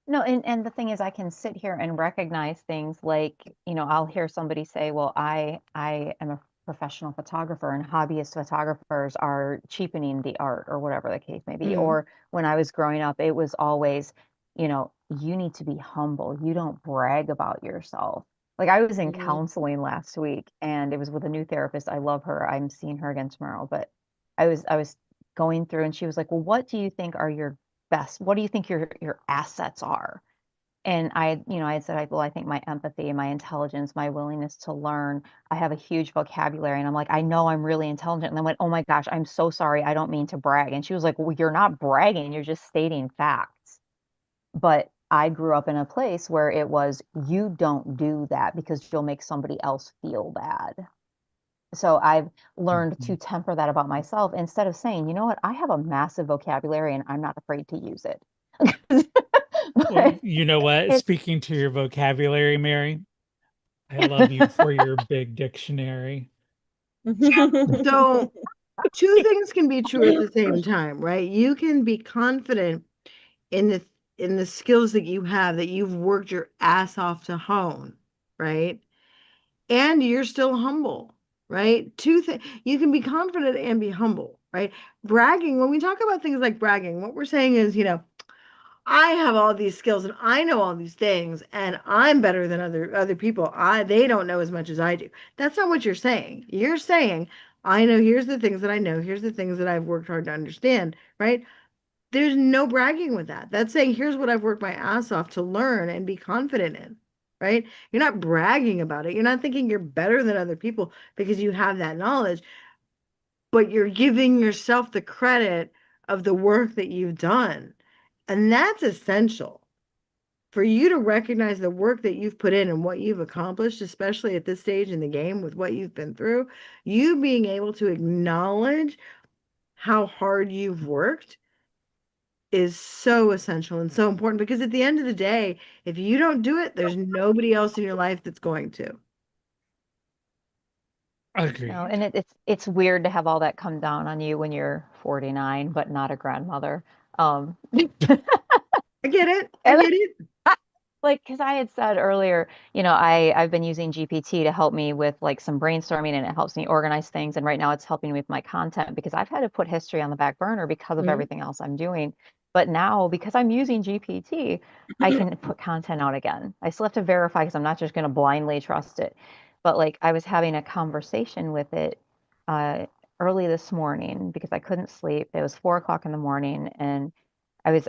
No, and the thing is I can sit here and recognize things like, I'll hear somebody say, "Well, I am a professional photographer and hobbyist photographers are cheapening the art," or whatever the case may be. Mhm. Or when I was growing up, it was always, you need to be humble. You don't brag about yourself. Like I was in Mhm. counseling last week and it was with a new therapist. I love her. I'm seeing her again tomorrow, but I was going through and she was like, "Well, what do you think are your best? What do you think your assets are?" And I had said, well, I think my empathy, my intelligence, my willingness to learn. I have a huge vocabulary. And I'm like, I know I'm really intelligent. And I went, oh my gosh, I'm so sorry. I don't mean to brag. And she was like, well, you're not bragging. You're just stating facts. But I grew up in a place where it was, you don't do that because you'll make somebody else feel bad. So I've learned to Mhm. temper that about myself instead of saying, you know what, I have a massive vocabulary and I'm not afraid to use it. Well, But you know what? it's Speaking to your vocabulary, Mary, I love you for your big dictionary. So two things can be true at the same time, right? You can be confident in the skills that you have that you've worked your ass off to hone, right? And you're still humble, right? Two things. You can be confident and be humble, right? Bragging, when we talk about things like bragging, what we're saying is, I have all these skills and I know all these things and I'm better than other people. They don't know as much as I do. That's not what you're saying. You're saying, I know here's the things that I know, here's the things that I've worked hard to understand, right? There's no bragging with that. That's saying, here's what I've worked my ass off to learn and be confident in, right? You're not bragging about it. You're not thinking you're better than other people because you have that knowledge, but you're giving yourself the credit of the work that you've done. And that's essential for you to recognize the work that you've put in and what you've accomplished, especially at this stage in the game with what you've been through. You being able to acknowledge how hard you've worked is so essential and so important because at the end of the day, if you don't do it, there's nobody else in your life that's going to. No, Agreed. and it's weird to have all that come down on you when you're 49, but not a grandmother. Um, I get it. I and get it. like, because I had said earlier, I've been using GPT to help me with like some brainstorming, and it helps me organize things. And right now, it's helping me with my content because I've had to put history on the back burner because of Mhm. everything else I'm doing. But now, because I'm using GPT, I can put content out again. I still have to verify because I'm not just going to blindly trust it. But like, I was having a conversation with it uh, early this morning because I couldn't sleep. It was 4 o'clock in the morning, and I was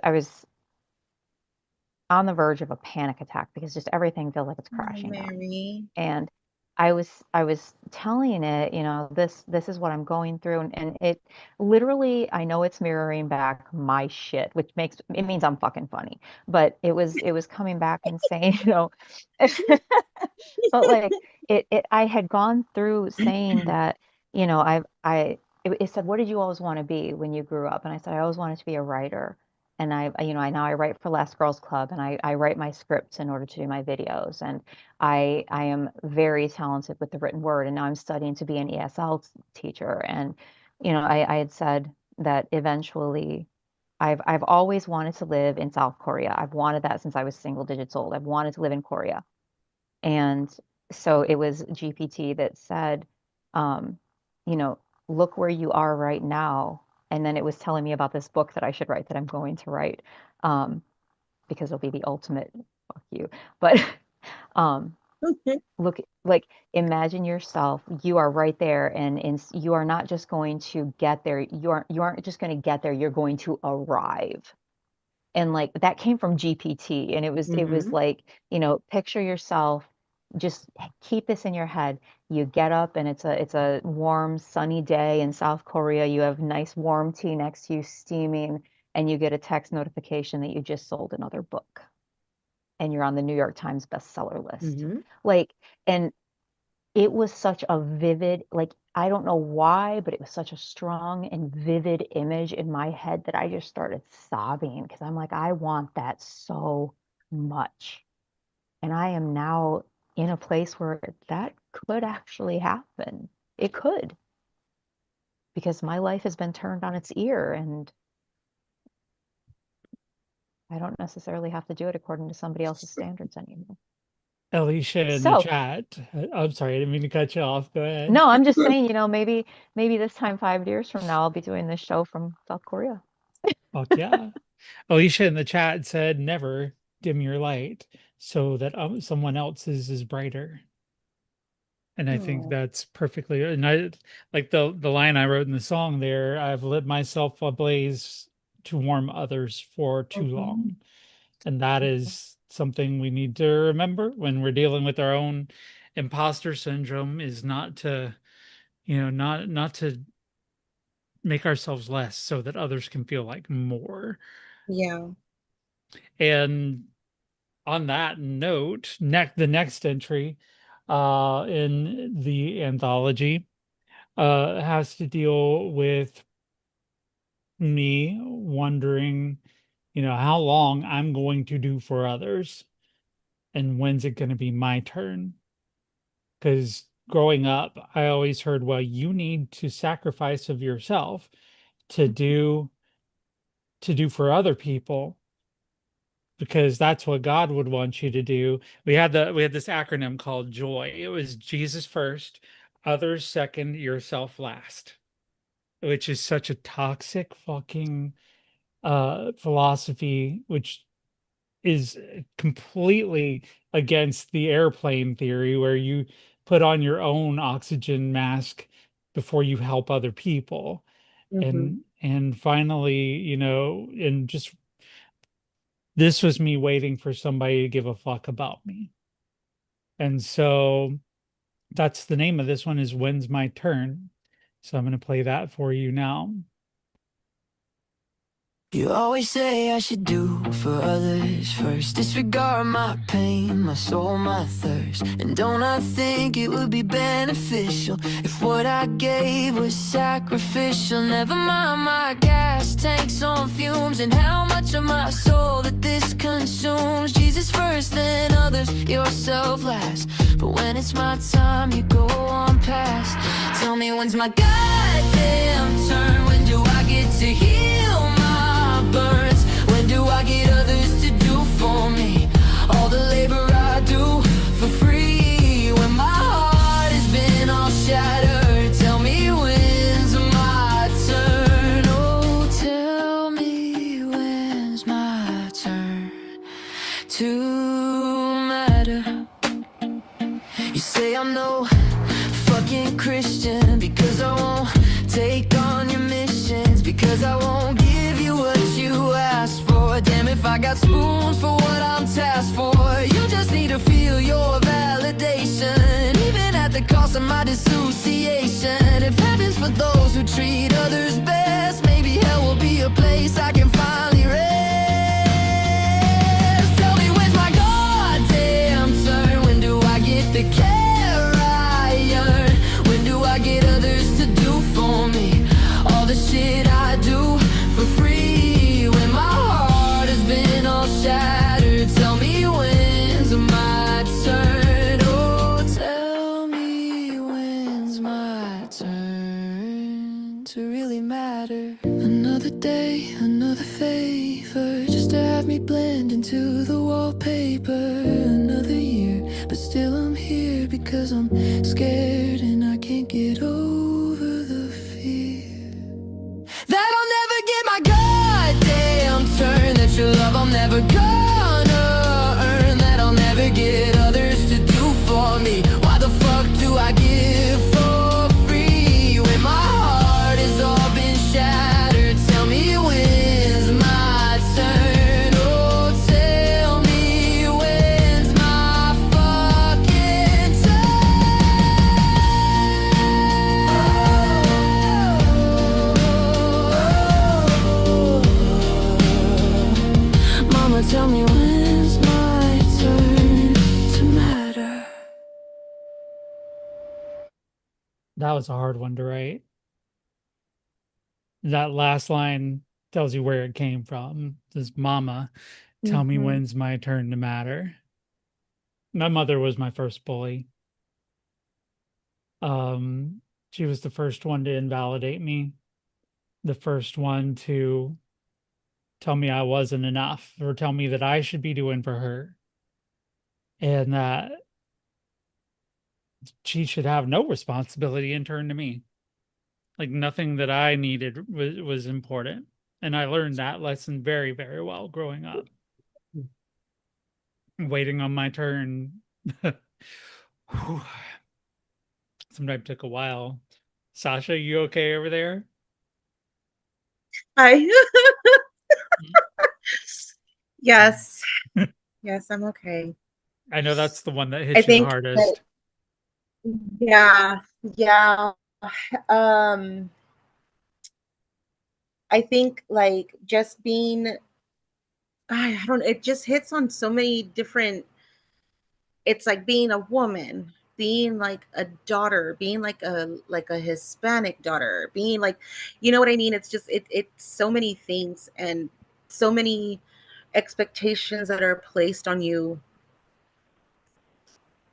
on the verge of a panic attack because just everything feels like it's Oh, crashing down. Mary. And I was telling it, this is what I'm going through, and it literally, I know it's mirroring back my shit, which makes it means I'm fucking funny. But it was coming back and saying, but like it I had gone through saying that, it said, what did you always want to be when you grew up? And I said, I always wanted to be a writer. And I now I write for Last Girls Club and I write my scripts in order to do my videos. And I am very talented with the written word. And now I'm studying to be an ESL teacher. And, I had said that eventually I've always wanted to live in South Korea. I've wanted that since I was single digits old. I've wanted to live in Korea. And so it was GPT that said, um, you know, look where you are right now. And then it was telling me about this book that I should write that I'm going to write, um, because it'll be the ultimate fuck you. But um, look, like imagine yourself, you are right there, and you are not just going to get there. You aren't just going to get there. You're going to arrive. And like that came from GPT, and it was Mhm. like, picture yourself, just keep this in your head. You get up and it's a warm sunny day in South Korea. You have nice warm tea next to you steaming, and you get a text notification that you just sold another book and you're on the New York Times bestseller list. Mhm. Like, and it was such a vivid, like, I don't know why, but it was such a strong and vivid image in my head that I just started sobbing because I'm like, I want that so much. And I am now in a place where that could actually happen. It could, because my life has been turned on its ear, and I don't necessarily have to do it according to somebody else's standards anymore. Alicia in the So, chat. I'm sorry, I didn't mean to cut you off. Go ahead. no, I'm just saying, maybe this time 5 years from now I'll be doing this show from South Korea. Fuck yeah. Alicia in the chat said, never dim your light so that someone else's is brighter. And I think Oh. that's perfectly, and I like the line I wrote in the song there, I've lit myself ablaze to warm others for too long. And that is something we need to remember when we're dealing with our own imposter syndrome, is not to, not to make ourselves less so that others can feel like more. Yeah. And on that note, the next entry in the anthology has to deal with me wondering, how long I'm going to do for others and when's it going to be my turn. Because growing up, I always heard, well, you need to sacrifice of yourself to do for other people, because that's what God would want you to do. We had this acronym called JOY. It was Jesus first, others second, yourself last, which is such a toxic fucking philosophy, which is completely against the airplane theory, where you put on your own oxygen mask before you help other people. Mm-hmm. And finally, and just, this was me waiting for somebody to give a fuck about me. And so that's the name of this one, is When's My Turn. So I'm going to play that for you now. You always say I should do for others first. Disregard my pain, my soul, my thirst. And don't I think it would be beneficial if what I gave was sacrificial? Never mind my gas tanks on fumes and how much of my soul that this consumes. Jesus first, then others, yourself last. But when it's my time, you go on past. Tell me, when's my goddamn turn? When do I get to heal my burns? When do I get others to do for me all the labor I do for free? When my heart has been all shattered, tell me, when's my turn? Oh, tell me, when's my turn to matter? You say I'm no fucking Christian because I won't take on your missions, because I won't give you what you asked for. Damn, if I got spoons for what I'm tasked for. You just need to feel your validation, even at the cost of my dissociation. If heaven's for those who treat others best, maybe hell will be a place I can finally rest. Tell me, when's my goddamn turn? When do I get the care I earn? When do I get others to do for me all the shit I do for free? When my heart has been all shattered, tell me, when's my turn? Oh, tell me, when's my turn to really matter? Another day, another favor, just to have me blend into the wallpaper. Another year, but still I'm here because I'm scared and I can't get over the fear that I'll never get my goddamn turn, that your love I'm never gonna earn, that I'll never get others to do for me. Why the fuck do I give for free when my heart has all been shattered? Tell me, when's my turn? Oh, tell me, when's my fucking turn? Mama, tell me, when's my turn to matter? That was a hard one to write. That last line tells you where it came from. This mama, tell me, when's my turn to matter. My mother was my first bully. She was the first one to invalidate me, the first one to tell me I wasn't enough or tell me that I should be doing for her and that she should have no responsibility in turn to me. Like nothing that I needed was important. And I learned that lesson very, very well growing up, waiting on my turn. Whew. Sometimes took a while. Sasha, you okay over there? I yes, yes, I'm okay. I know that's the one that I hits you the think that hardest. yeah, yeah. Um, I think like just being I don't it just hits on so many different it's like being a woman, being like a daughter, being like a Hispanic daughter, being like you know what I mean? It's just it's so many things and so many expectations that are placed on you,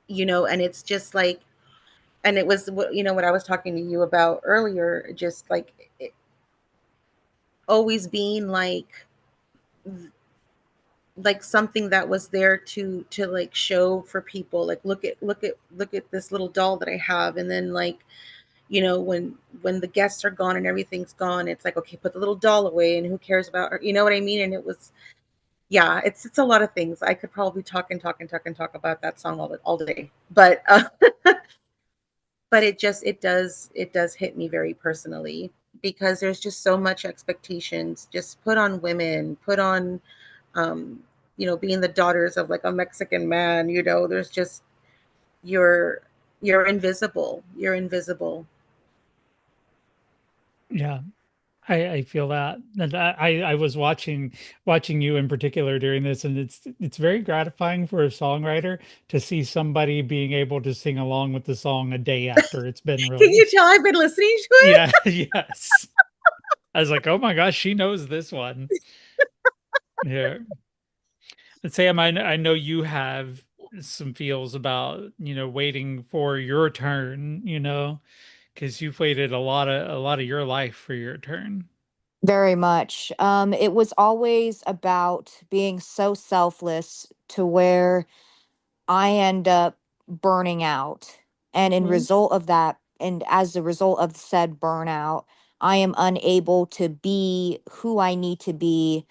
you know, and it's just like and it was what you know what I was talking to you about earlier, just like it, always being like something that was there to like show for people like look at this little doll that I have and then like you know when the guests are gone and everything's gone it's like okay put the little doll away and who cares about her you know what I mean and it was yeah it's a lot of things I could probably talk and talk and talk and talk about that song all day but it does hit me very personally because there's just so much expectations just put on women put on um you know being the daughters of like a Mexican man you know there's just you're you're invisible. Yeah, I feel that. And I was watching you in particular during this, and it's very gratifying for a songwriter to see somebody being able to sing along with the song a day after it's been Can you tell released. I've been listening to it? Yeah, yes. I was like, oh my gosh, she knows this one. Yeah. And Sam, I know you have some feels about, waiting for your turn, because you've waited a lot of your life for your turn. Very much. It was always about being so selfless to where I end up burning out. And in Mhm. result of that, and as a result of said burnout, I am unable to be who I need to be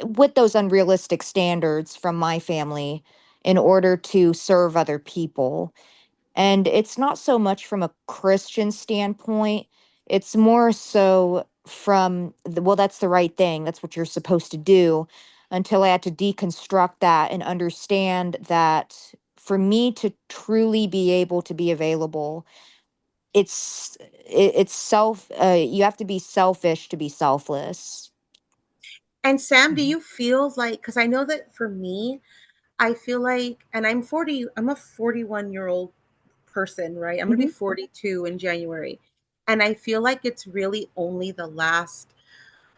with those unrealistic standards from my family in order to serve other people. And it's not so much from a Christian standpoint, it's more so from well, that's the right thing. That's what you're supposed to do until I had to deconstruct that and understand that for me to truly be able to be available, it's self you have to be selfish to be selfless. And Sam, do Mhm. you feel like because I know that for me, I feel like and I'm 40, I'm a 41-year-old person, right? I'm gonna be Mhm. 42 in January. And I feel like it's really only the last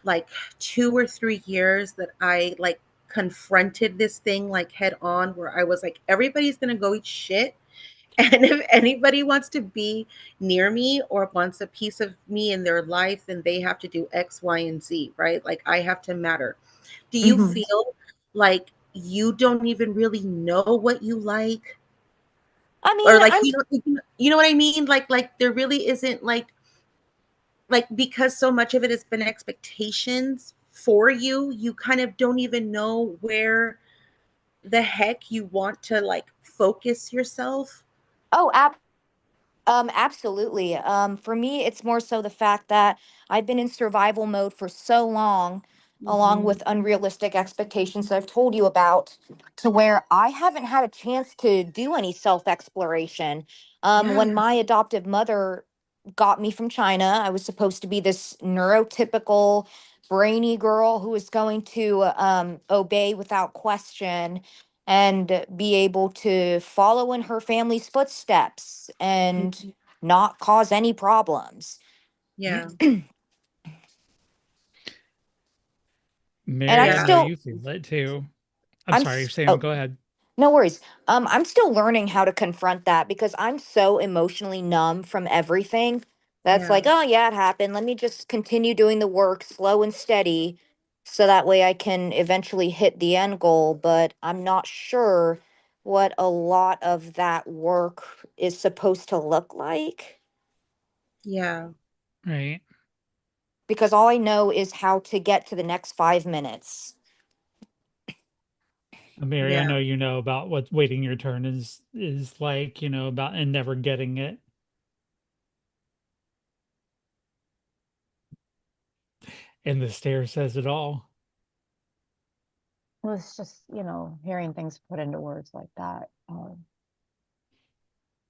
like 2 or 3 years that I like confronted this thing like head on where I was like, everybody's gonna go eat shit. And if anybody wants to be near me or wants a piece of me in their life, then they have to do X, Y, and Z, right? Like I have to matter. Do you Mhm. feel like you don't even really know what you like? I mean, Or like I'm you know what I mean? Like there really isn't like because so much of it has been expectations for you, you kind of don't even know where the heck you want to like focus yourself. oh, absolutely. For me, it's more so the fact that I've been in survival mode for so long, along Mhm. with unrealistic expectations that I've told you about, to where I haven't had a chance to do any self-exploration. Yeah. When my adoptive mother got me from China, I was supposed to be this neurotypical, brainy girl who was going to obey without question and be able to follow in her family's footsteps and Mhm. not cause any problems. Yeah. And Mary, I'm I Yeah. know still, you feel it too. I'm I'm, sorry, Sam, oh, go ahead. no worries. I'm still learning how to confront that because I'm so emotionally numb from everything. That's Yeah. like, oh yeah, it happened. Let me just continue doing the work slow and steady. so that way I can eventually hit the end goal, but I'm not sure what a lot of that work is supposed to look like Yeah. Right. because all I know is how to get to the next 5 minutes. Mary, I Yeah. know you know about what waiting your turn is like, about and never getting it. And the stare says it all. Well, it's just, hearing things put into words like that,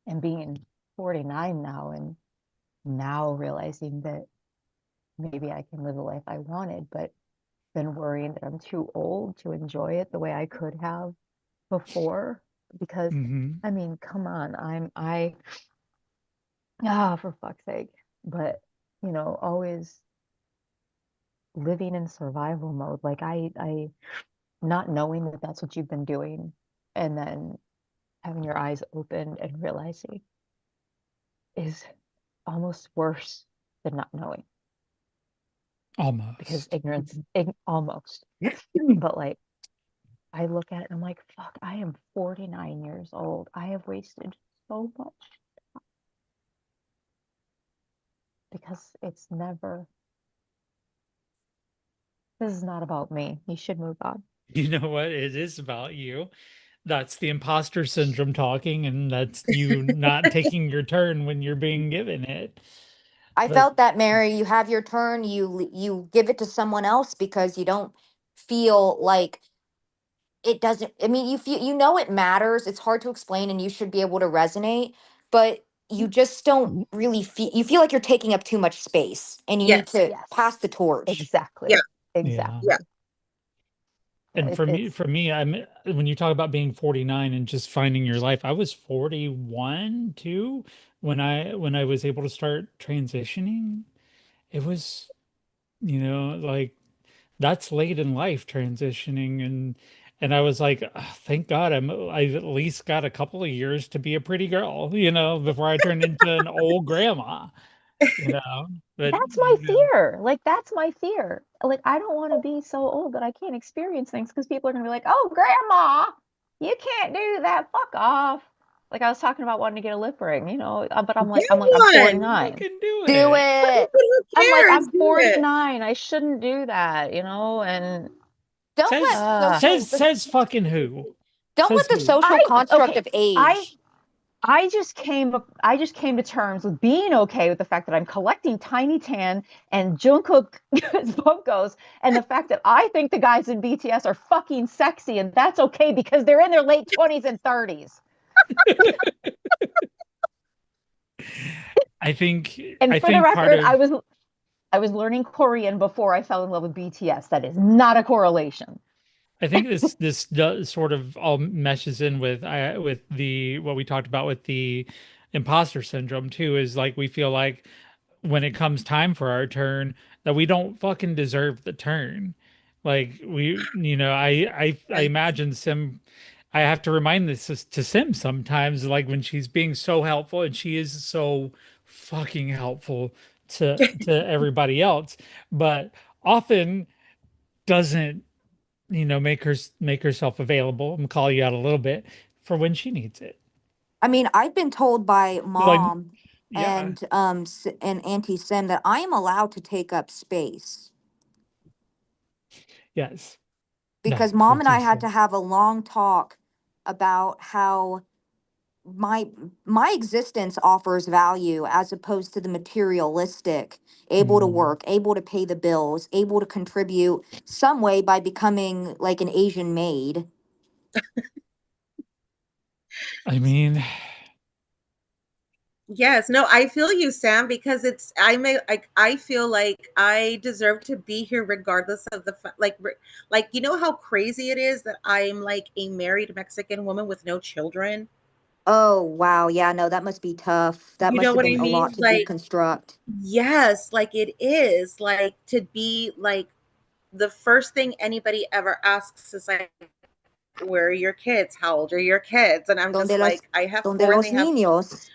and being 49 now and now realizing that maybe I can live the life I wanted, but been worrying that I'm too old to enjoy it the way I could have before. Because, Hmm. I mean, come on, for fuck's sake. But, always living in survival mode. Like not knowing that that's what you've been doing and then having your eyes open and realizing is almost worse than not knowing because Almost. ignorance, almost. But like, I look at it and I'm like, fuck, I am 49 years old. I have wasted so much because this is not about me. You should move on. You know what? It is about you. That's the imposter syndrome talking, and that's you not taking your turn when you're being given it. I But felt that, Mary. You have your turn, you give it to someone else because you don't feel like it doesn't. I mean, you feel, it matters. It's hard to explain and you should be able to resonate, but you just don't really feel, you feel like you're taking up too much space and you need Yes. to pass Yes, the torch. Yeah. exactly. yeah. Exactly. Yeah. And It, it's for me, when you talk about being 49 and just finding your life, I was 41 too when I was able to start transitioning. It was, like that's late in life transitioning and I was like, "Ah, thank God I've at least got a couple of years to be a pretty girl, before I turn into an old grandma, you know. But That's my fear. Like, that's my fear. Like, I don't want to be so old that I can't experience things because people are going to be like, oh, grandma, you can't do that. Fuck off. Like, I was talking about wanting to get a lip ring, but Get I'm one. 49. fucking do Do it. it. Who cares? I'm Do it. 49. I shouldn't do that, and Don't let Says uh social, says fucking who? don't let Says the who? social construct okay. of I age. I just came to terms with being okay with the fact that I'm collecting Tiny Tan and Jungkook Funkos, and the fact that I think the guys in BTS are fucking sexy, and that's okay because they're in their late 20s and 30s. I And for the think part record, of I was learning Korean before I fell in love with BTS. That is not a correlation. I think this does sort of all meshes in with the what we talked about with the imposter syndrome too, is like we feel like when it comes time for our turn that we don't fucking deserve the turn. Like I Yes. imagine Sim. I have to remind to Sim sometimes, like when she's being so helpful, and she is so fucking helpful to everybody else, but often doesn't, make herself available and call you out a little bit for when she needs it. I mean, I've been told by Like, mom yeah, and Auntie Sim that I am allowed to take up space yes, because that's mom what and I she had said. to have a long talk about how my my existence offers value as opposed to the materialistic, able to Mm. work, able to pay the bills, able to contribute some way by becoming like an Asian maid. I mean, Yes, no, I feel you, Sam, because I feel like I deserve to be here regardless of like you know how crazy it is that I'm like a married Mexican woman with no children. Oh, wow. Yeah, no, that must be tough. That You must know have what I been a mean? lot to Like, deconstruct. yes, like it is like to be like the first thing anybody ever asks is like, where are your kids? How old are your kids? And I'm Donde just los, like, I have donde four and los they have, niños.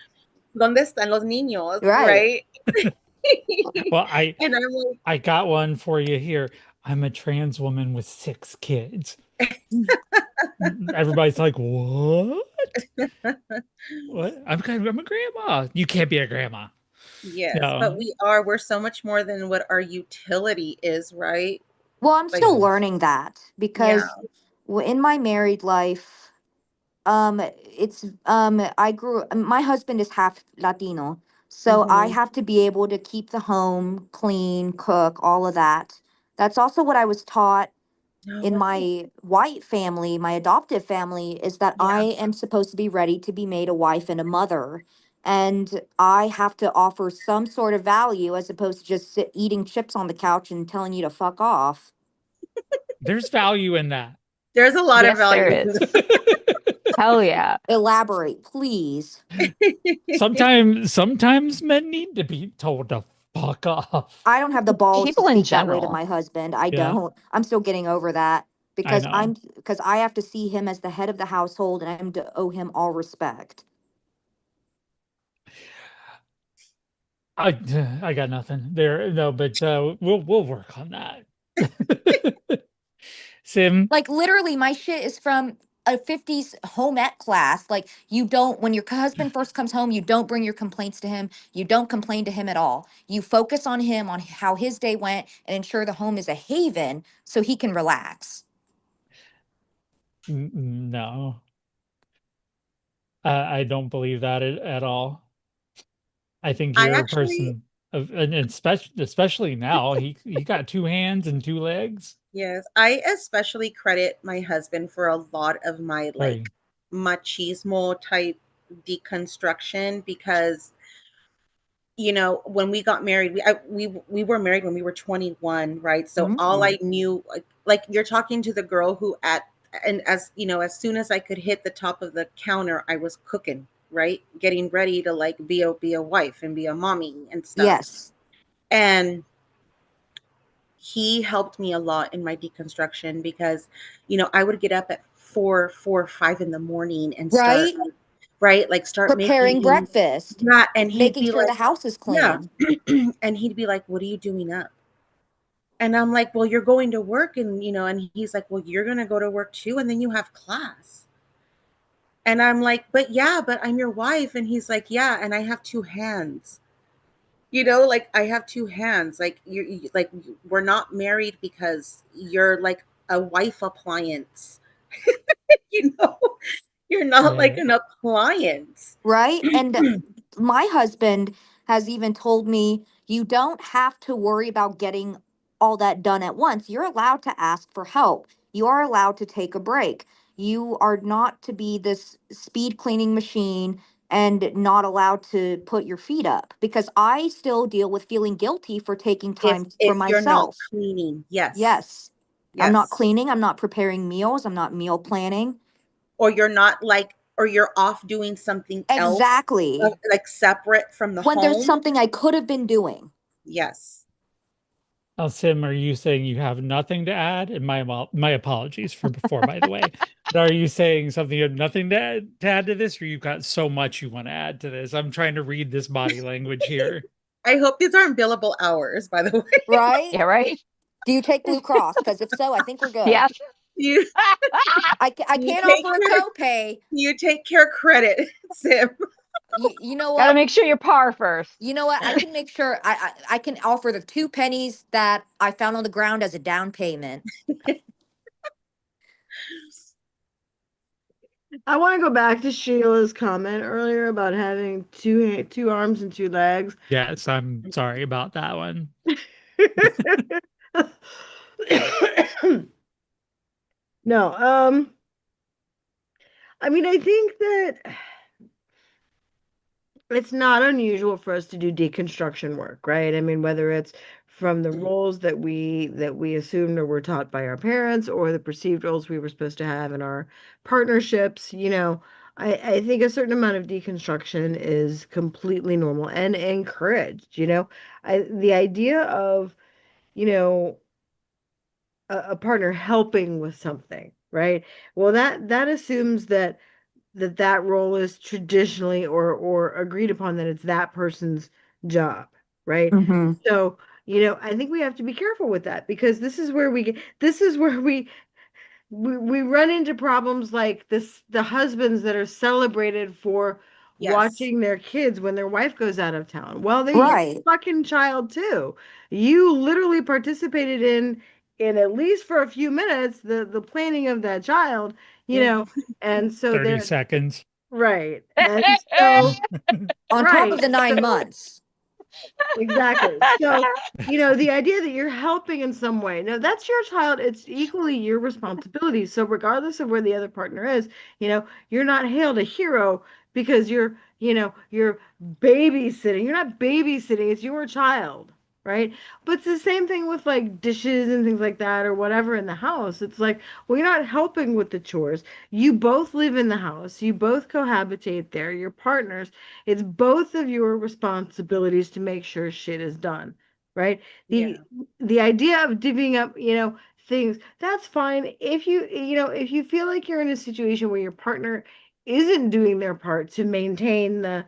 ¿Dónde están los niños? Right. Right? well, And I'm like, I got one for you here. I'm a trans woman with 6 kids. Everybody's like, what? What? I'm a grandma. You can't be a grandma. Yes, but No. we're so much more than what our utility is, right? Well, I'm Like, still learning that yeah. because in my married life, it's I grew my husband is half Latino, so I Hmm. have to be able to keep the home clean, cook, all of that. That's also what I was taught Oh, in that's my white family, my adoptive family, is that I yeah. am supposed to be ready to be made a wife and a mother. And I have to offer some sort of value as opposed to just eating chips on the couch and telling you to fuck off. There's value in that. There's a lot of Yes, there value is. Hell yeah. Elaborate, please. Sometimes men need to be told to fuck off. I don't have the balls to People in speak that way to general. my husband. I Yeah, don't. I'm still getting over that I because know. I have to see him as the head of the household and I'm to owe him all respect. I I got nothing there. No, but we'll work on that. Sim, Like literally my shit is from a 50s home ec class. Like you don't when your husband first comes home, you don't bring your complaints to him. You don't complain to him at all. You focus on him on how his day went and ensure the home is a haven so he can relax. no, I don't believe that at all. I think I you're a actually, person of, and especially now, he got 2 hands and 2 legs. yes, I especially credit my husband for a lot of my Right. like machismo type deconstruction because when we got married, we were married when we were 21, right? So all Mm. I knew, like you're talking to the girl who and as as soon as I could hit the top of the counter, I was cooking, right? Getting ready to like be a wife and be a mommy and stuff. Yes. And he helped me a lot in my deconstruction because I would get up at 4, 5 in the morning and start, Right? right, like start Preparing making breakfast, that, and he'd making be sure like, the house is yeah. clean. And he'd be like, what are you doing up? And I'm like, well, you're going to work. And he's like, well, you're going to go to work too. And then you have class. And I'm like, but yeah, but I'm your wife. And he's like, yeah. And I have 2 hands, like I have 2 hands. Like like we're not married because you're like a wife appliance, you know, you're not like Yeah. an appliance. Right? And my husband has even told me you don't have to worry about getting all that done at once. You're allowed to ask for help. You are allowed to take a break. You are not to be this speed cleaning machine and not allowed to put your feet up because I still deal with feeling guilty for taking if time for if you're not myself. cleaning, yes, Yes. I'm not yes. cleaning, I'm not preparing meals, I'm not meal planning. Or you're not like, or you're off doing something else, Exactly. like separate from the When there's home. something I could have been doing. Yes. Now, Sim, are you saying you have nothing to add? And my apologies for before, by the way. But are you saying something you have nothing to add to this, or you've got so much you want to add to this? I'm trying to read this body language here. I hope these aren't billable hours, by the way. Right? Yeah, right? Do you take Blue Cross? Because if so, I think we're good. Yes. You I you can't take offer a care copay. you take care credit, Sim. You know Gotta what? make sure you're par first. You know what? I can make sure I can offer the 2 pennies that I found on the ground as a down payment. I want to go back to Sheila's comment earlier about having two arms and 2 legs. Yes, I'm sorry about that one. No, I mean, I think that it's not unusual for us to do deconstruction work, right? I mean, whether it's from the roles that we assumed or were taught by our parents or the perceived roles we were supposed to have in our partnerships, I think a certain amount of deconstruction is completely normal and encouraged. The idea of, you know, a partner helping with something, right? Well, that assumes that role is traditionally or agreed upon that it's that person's job, right? Mm-hmm. So I think we have to be careful with that because this is where we run into problems like this, the husbands that are celebrated for Yes. watching their kids when their wife goes out of town. Well, they're your Right. fucking child too. You literally participated in at least for a few minutes the planning of that child, Mhm. and so 30 they're seconds. right. And so On top of right. the 9 months. Exactly. So, the idea that you're helping in some way, no, that's your child. It's equally your responsibility. So, regardless of where the other partner is, you're not hailed a hero because you're babysitting. You're not babysitting, it's your child, right? But it's the same thing with like dishes and things like that or whatever in the house. It's like, well, you're not helping with the chores. You both live in the house, you both cohabitate there, you're partners. It's both of your responsibilities to make sure shit is done, right? The Yeah. the idea of divvying up, things, that's fine. If you feel like you're in a situation where your partner isn't doing their part to maintain the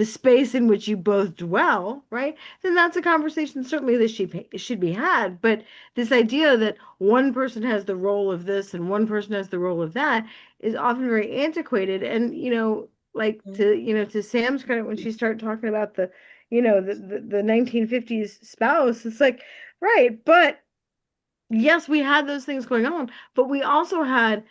space in which you both dwell, right? Then that's a conversation certainly that should be had. But this idea that one person has the role of this and one person has the role of that is often very antiquated. And like Mhm. to Sam's credit, when she started talking about the 1950s spouse, it's like, right, but yes, we had those things going on, but we also had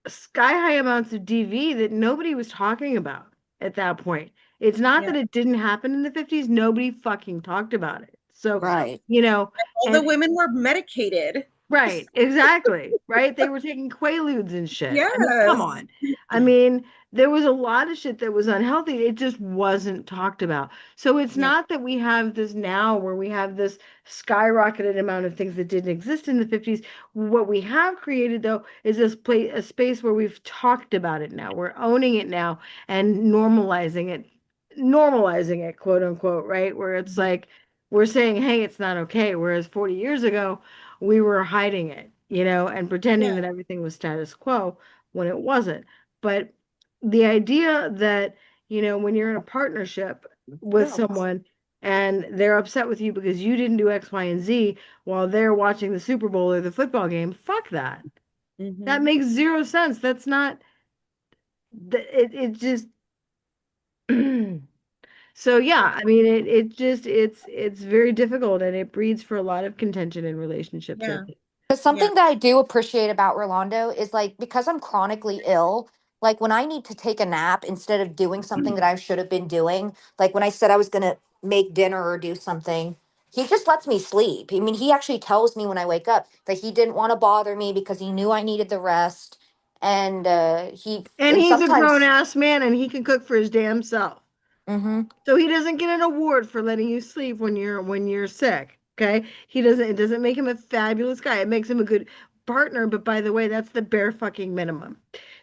sky high amounts of DV that nobody was talking about at that point. It's not Yeah. that it didn't happen in the 50s, nobody fucking talked about it. So, Right. you know, All the and women were medicated. right, exactly. Right? They were taking quaaludes and shit. I mean, come Yes. on. I mean, there was a lot of shit that was unhealthy. It just wasn't talked about. So it's Yeah. not that we have this now where we have this skyrocketed amount of things that didn't exist in the 50s. What we have created though is a space where we've talked about it now. We're owning it now and normalizing it, quote unquote, right? Where it's like we're saying, hey, it's not okay. Whereas 40 years ago, we were hiding it, and pretending Yeah. that everything was status quo when it wasn't. But the idea that, when you're in a partnership with someone and they're upset with you because you didn't do X, Y, and Z while they're watching the Super Bowl or the football game, fuck that. That Hmm. makes zero sense. That's not, it just, so yeah, I mean, it's very difficult and it breeds for a lot of contention in relationships, I Yeah. think. But Yeah. something that I do appreciate about Rolando is like because I'm chronically ill, like when I need to take a nap instead of doing something that I should have been doing, like when I said I was gonna make dinner or do something, he just lets me sleep. I mean, he actually tells me when I wake up that he didn't want to bother me because he knew I needed the rest. And And and he's a grown sometimes ass man and he can cook for his damn self. hmm So he doesn't get an award for letting you sleep when you're sick. Okay? It doesn't make him a fabulous guy. It makes him a good partner, but by the way, that's the bare fucking minimum.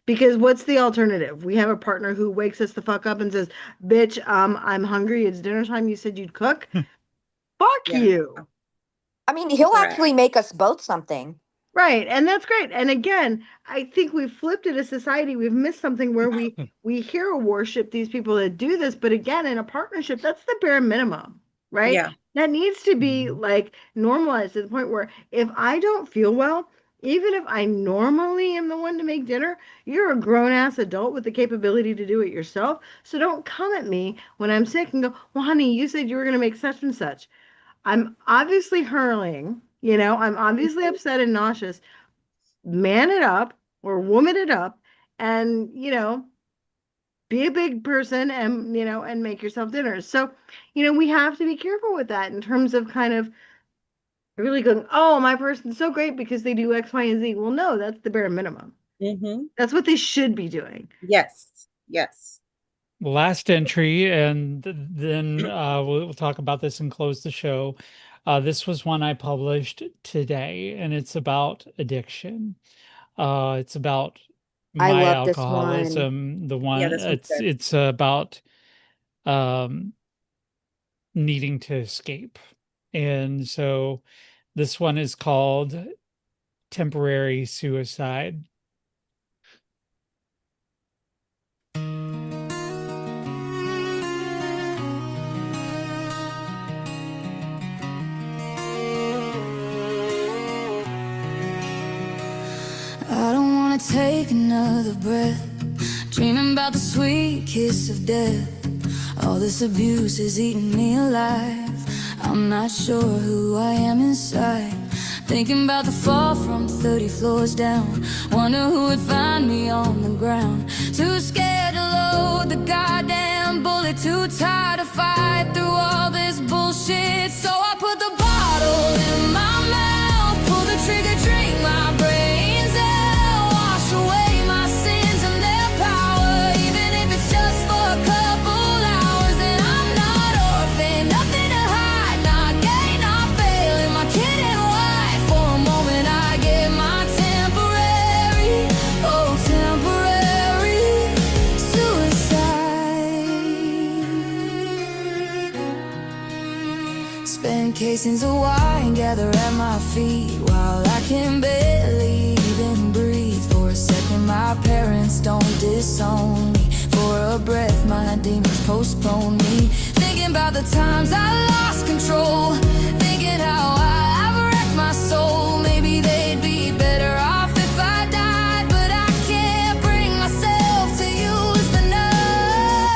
Because what's the alternative? We have a partner who wakes us the fuck up and says, "Bitch, I'm hungry. It's dinner time. You said you'd cook." Fuck Yeah. you. I mean, he'll Correct. actually make us both something. Right, and that's great. And again, I think we've flipped it as society. We've missed something where we hero worship these people that do this, but again, in a partnership, that's the bare minimum, right? Yeah. That needs to be like normalized to the point where if I don't feel well, even if I normally am the one to make dinner, you're a grown ass adult with the capability to do it yourself. So don't come at me when I'm sick and go, "Well, honey, you said you were going to make such and such." I'm obviously hurling, I'm obviously Mhm. upset and nauseous. Man it up or woman it up and, be a big person and, and make yourself dinner. So, we have to be careful with that in terms of kind of really going, oh, my person's so great because they do X, Y, and Z. Well, no, that's the bare minimum. Mhm. That's what they should be doing. Yes. Yes. Last entry, and then we'll talk about this and close the show. This was one I published today, and it's about addiction. It's about I my love this one. alcoholism. The Yeah, one this one's good. it's about um, needing to escape, and so this one is called temporary suicide. take another breath. Dreaming about the sweet kiss of death. All this abuse is eating me alive. I'm not sure who I am inside. Thinking about the fall from 30 floors down. Wonder who would find me on the ground. Too scared to load the goddamn bullet. Too tired to fight through all this bullshit. So I put the bottle in my mouth. Pull the trigger, drink my brains out. Wash away my sins and their power. Even if it's just for a couple hours. And I'm not orphan, nothing to hide. Not gay, not failing, my kid and wife. For a moment I get my temporary, oh temporary suicide. Spend casings of wine gather at my feet while I can barely even breathe. For a second my parents don't disown me. For a breath my demons postpone me. Thinking about the times I lost control. Thinking how I've wrecked my soul. Maybe they'd be better off if I died. But I can't bring myself to use the knife.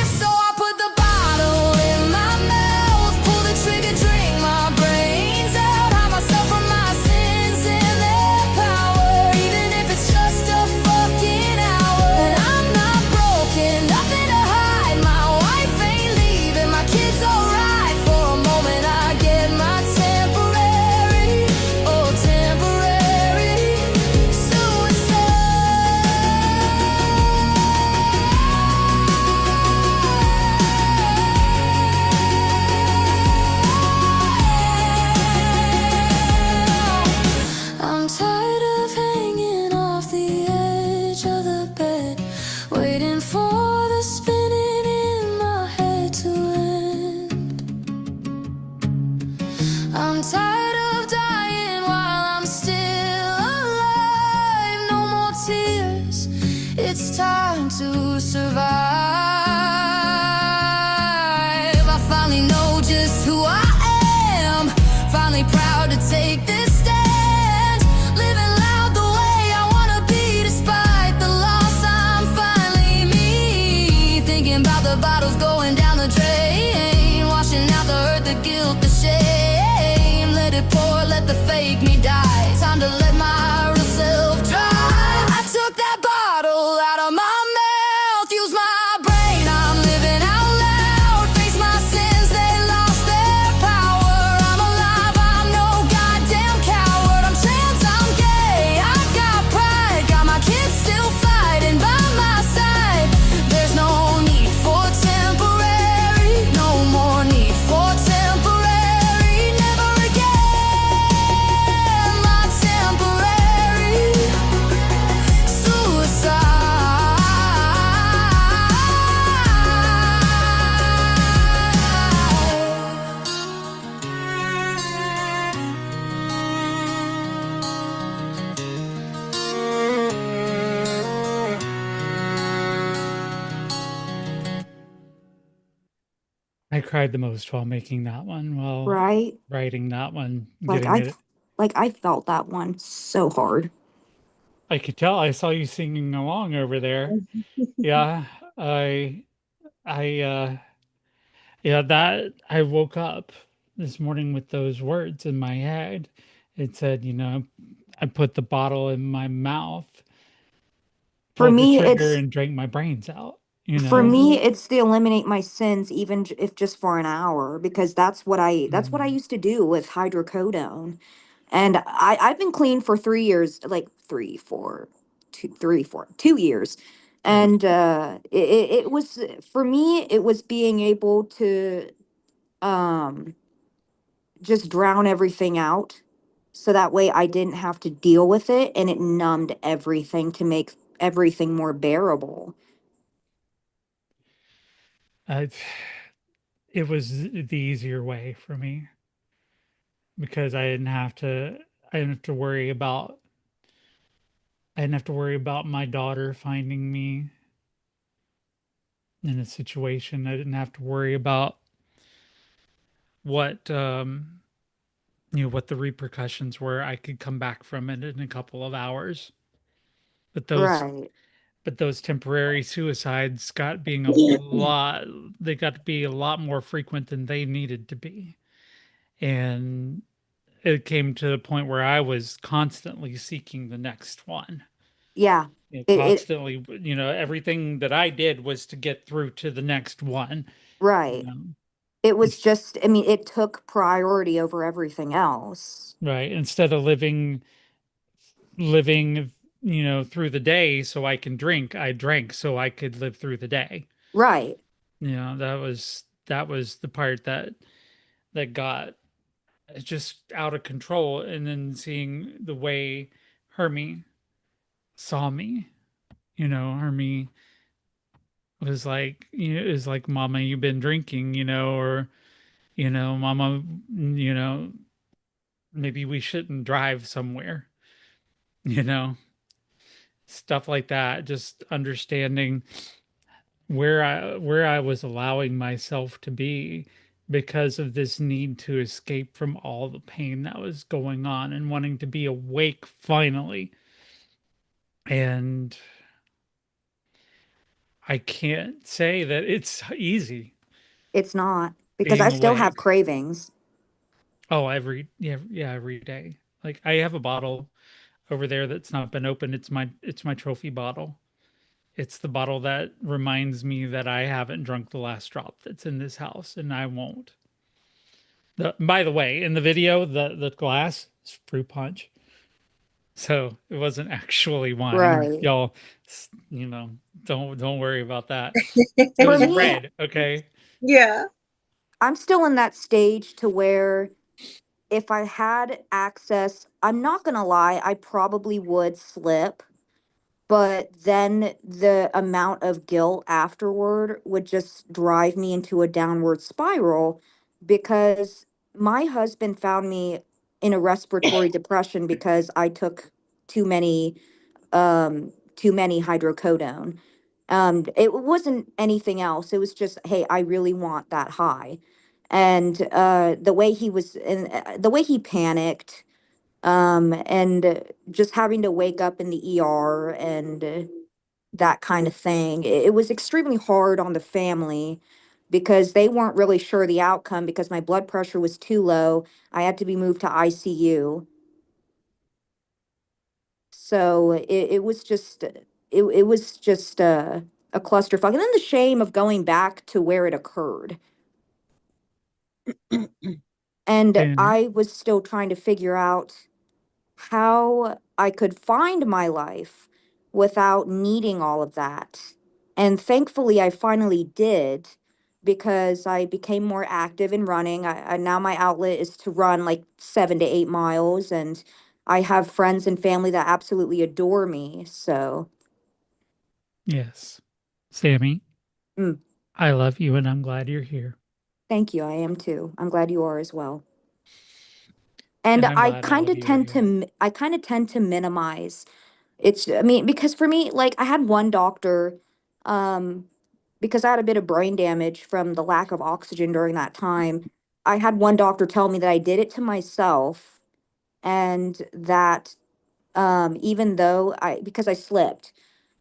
So I put the bottle in my mouth. Pull the trigger, drink my brains out. Hide myself from my sins and their power. Even if it's just a fucking hour. And I'm not broken, nothing to hide. My wife ain't leaving, my kid's alright. For a moment I get my temporary, oh temporary suicide. I'm tired of hanging off the edge of the bed, waiting for the spinning in my head to end. I'm tired of dying while I'm still alive. No more tears, it's time to survive. I finally know just who I am. Finally proud to take this stand. Living loud the way I wanna be, despite the loss. I'm finally me. Thinking about the bottles going down the drain, washing out the hurt, the guilt, the shame. Let it pour, let the fake me die. Time to let my real self dry. I took that bottle out of my mouth, use my brain, I'm living out loud. Face my sins, they lost their power. I'm alive, I'm no goddamn coward. I'm trans, I'm gay, I got pride. Got my kids still fighting by my side. There's no need for temporary, no more need for temporary. Never again, my temporary I cried the most while making that one, while Right? writing that one, Like getting I it. like I felt that one so hard. I could tell. I saw you singing along over there. Yeah, I yeah, that I woke up this morning with those words in my head. It said, I put the bottle in my mouth, For pulled the me, trigger, it's and drank my brains out, for me, it's to eliminate my sins, even if just for an hour, because that's what I Mm, used to do with hydrocodone. And I've been clean for 3 years, like 2 years. right. And it was for me, it was being able to um just drown everything out. So that way I didn't have to deal with it, and it numbed everything to make everything more bearable. I, it was the easier way for me because I didn't have to worry about my daughter finding me in a situation. I didn't have to worry about what what the repercussions were. I could come back from it in a couple of hours. But Right. those temporary suicides got being a lot, they got to be a lot more frequent than they needed to be. And it came to the point where I was constantly seeking the next one. Yeah. It Constantly, everything that I did was to get through to the next one. You right. know, It was Ins- just, I mean, it took priority over everything else. right. Instead of living, through the day so I can drink, I drank so I could live through the day. Right. That was the part that got just out of control. And then seeing the way Hermie saw me, Hermie was like, is like, Mama, you've been drinking, or, Mama, you know, maybe we shouldn't drive somewhere, you know, stuff like that. Just understanding where I was allowing myself to be because of this need to escape from all the pain that was going on and wanting to be awake finally. And I can't say that it's easy It's not because I being still have awake. cravings. Oh, every day. Like I have a bottle over there that's not been opened. It's my trophy bottle. It's the bottle that reminds me that I haven't drunk the last drop that's in this house, and I won't. By the way, in the video, the glass is fruit punch, so it wasn't actually wine. Right. Y'all, don't worry about that. It For was me, red, okay? Yeah. I'm still in that stage to where if I had access, I'm not gonna lie, I probably would slip, but then the amount of guilt afterward would just drive me into a downward spiral because my husband found me in a respiratory depression because I took too many too many hydrocodone. It wasn't anything else. It was just, hey, I really want that high. And the way he was, and the way he panicked, and just having to wake up in the ER and that kind of thing, it was extremely hard on the family because they weren't really sure the outcome because my blood pressure was too low. I had to be moved to ICU. So it was just it was just a clusterfuck. And then the shame of going back to where it occurred. And And I was still trying to figure out how I could find my life without needing all of that. And thankfully, I finally did because I became more active in running. Now my outlet is to run like 7 to 8 miles, and I have friends and family that absolutely adore me. So, yes, Sammy, mm, I love you, and I'm glad you're here, thank you. I am too. I'm glad you are as well. And and I'm glad all of you are here. I kind of tend to minimize. I mean, because for me, like I had one doctor, um, because I had a bit of brain damage from the lack of oxygen during that time. I had one doctor tell me that I did it to myself and that even though because I slipped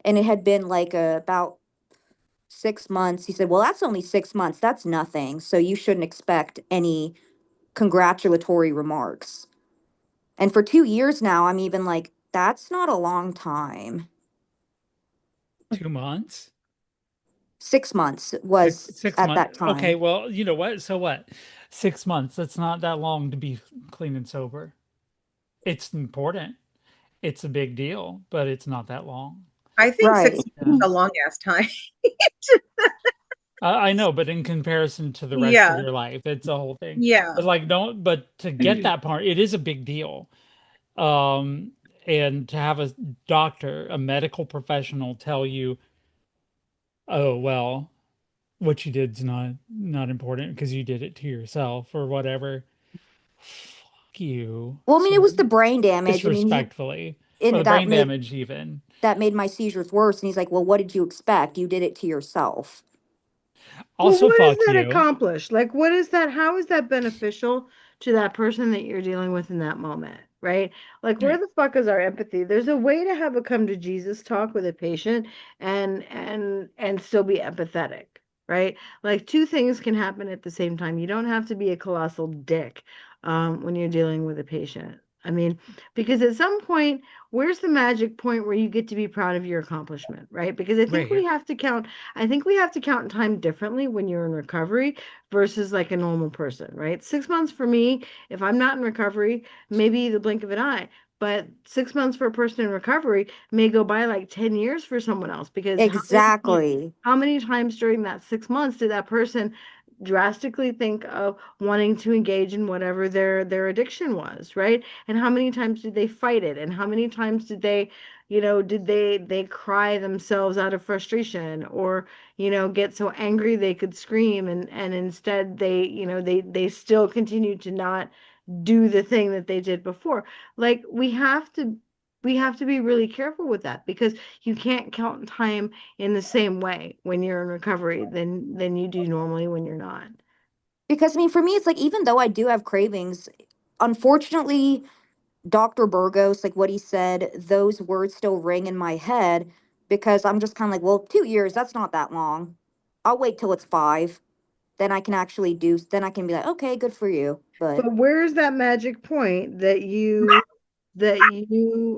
and it had been like about 6 months, he said, well, that's only 6 months. That's nothing. So you shouldn't expect any congratulatory remarks. And for 2 years now, I'm even like, that's not a long time. 2 months, 6 months six was six at months. that Okay, time. well, you know what? So what? 6 months. That's not that long to be clean and sober. It's important. It's a big deal, but it's not that long. I think Right. 6 months Yeah. is a long ass time. I know, but in comparison to the rest of Yeah. your life, it's a whole thing. Yeah. But like, don't, but to get that part, it is a big deal. Um, and to have a doctor, a medical professional tell you, oh, well, what you did's not important because you did it to yourself or whatever. Fuck you. Well, I mean, it was Sorry. the brain damage. I mean, Disrespectfully. Or and the brain damage even. that made my seizures worse. And he's like, "Well, what did you expect? You did it to yourself." Well, Also, what does fuck that you. accomplish? Like, what is that? How is that beneficial to that person that you're dealing with in that moment, right? Like, where the fuck is our empathy? There's a way to have a come to Jesus talk with a patient and still be empathetic, right? Like, two things can happen at the same time. You don't have to be a colossal dick when you're dealing with a patient. I mean, because at some point, where's the magic point where you get to be proud of your accomplishment, right? Because Right here. I think we have to count time differently when you're in recovery versus like a normal person, right? 6 months for me, if I'm not in recovery, maybe the blink of an eye. But 6 months for a person in recovery may go by like 10 years for someone else because Exactly. how many times during that 6 months did that person drastically think of wanting to engage in whatever their addiction was, right? And how many times did they fight it? And how many times did they, did they cry themselves out of frustration or, get so angry they could scream and instead they still continue to not do the thing that they did before. Like we have to be really careful with that because you can't count time in the same way when you're in recovery than you do normally when you're not. Because I mean, for me, it's like even though I do have cravings, unfortunately, Dr. Burgos, like what he said, those words still ring in my head because I'm just kind of like, well, 2 years, that's not that long. I'll wait till it's 5. Then I can actually do, then I can be like, okay, good for you. But But where's that magic point that you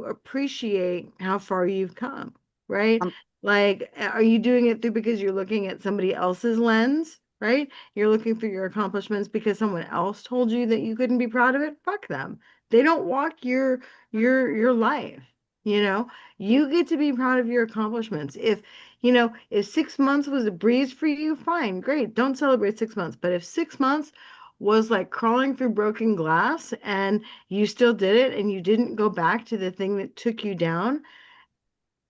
appreciate how far you've come, right? um, Like, are you doing it through because you're looking at somebody else's lens, right? You're looking through your accomplishments because someone else told you that you couldn't be proud of it. Fuck them. They don't walk your life, you know? You get to be proud of your accomplishments. If 6 months was a breeze for you, fine, great. Don't celebrate 6 months. But if 6 months was like crawling through broken glass and you still did it and you didn't go back to the thing that took you down,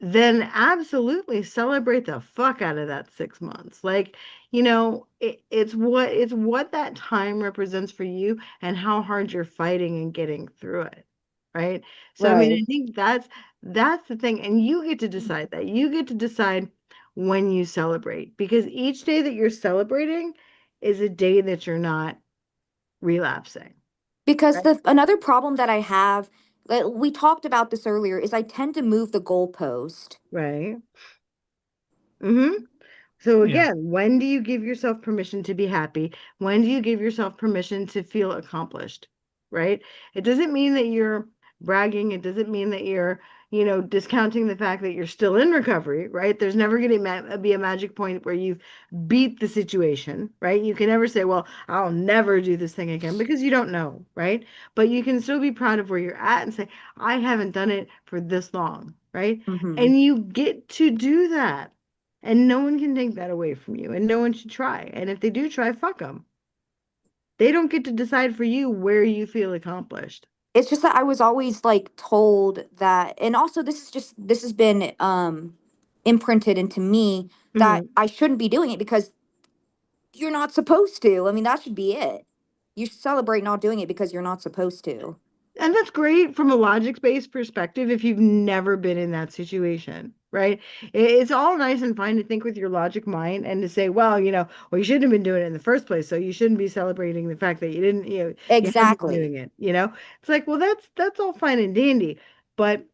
then absolutely celebrate the fuck out of that 6 months. Like, it's what that time represents for you and how hard you're fighting and getting through it. Right. So I mean, right. I think that's the thing. And you get to decide that. You get to decide when you celebrate because each day that you're celebrating is a day that you're not relapsing. Because Right. the another problem that I have, we talked about this earlier, is I tend to move the goalpost. Right. Mm-hmm. So Yeah. again, when do you give yourself permission to be happy? When do you give yourself permission to feel accomplished? Right? It doesn't mean that you're bragging. It doesn't mean that you're, discounting the fact that you're still in recovery, right? There's never going to be a magic point where you've beat the situation, right? You can never say, well, I'll never do this thing again because you don't know, right? But you can still be proud of where you're at and say, I haven't done it for this long, right? Hmm. And you get to do that. And no one can take that away from you, and no one should try. And if they do try, fuck them. They don't get to decide for you where you feel accomplished. It's just that I was always like told that, and also this has been imprinted into me that Mhm. I shouldn't be doing it because you're not supposed to. I mean, that should be it. You celebrate not doing it because you're not supposed to. And that's great from a logic-based perspective if you've never been in that situation, right? It's all nice and fine to think with your logic mind and to say, well, well, you shouldn't have been doing it in the first place, so you shouldn't be celebrating the fact that you haven't been Exactly. doing it. It's like, well, that's all fine and dandy, but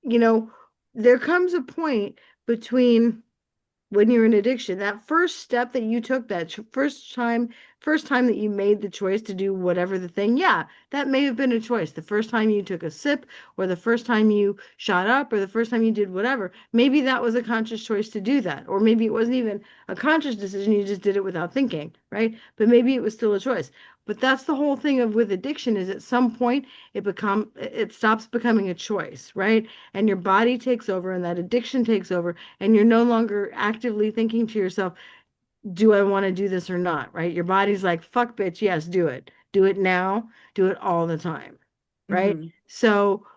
you know, there comes a point between when you're in addiction, that first step that you took, that first time that you made the choice to do whatever the thing, yeah, that may have been a choice. The first time you took a sip, or the first time you shot up, or the first time you did whatever, maybe that was a conscious choice to do that, or maybe it wasn't even a conscious decision, you just did it without thinking, right? But maybe it was still a choice. But that's the whole thing of with addiction is at some point it stops becoming a choice, right? And your body takes over and that addiction takes over and you're no longer actively thinking to yourself, do I want to do this or not? Right? Your body's like, fuck, bitch, yes, do it. Do it now. Do it all the time. Right? Hmm. So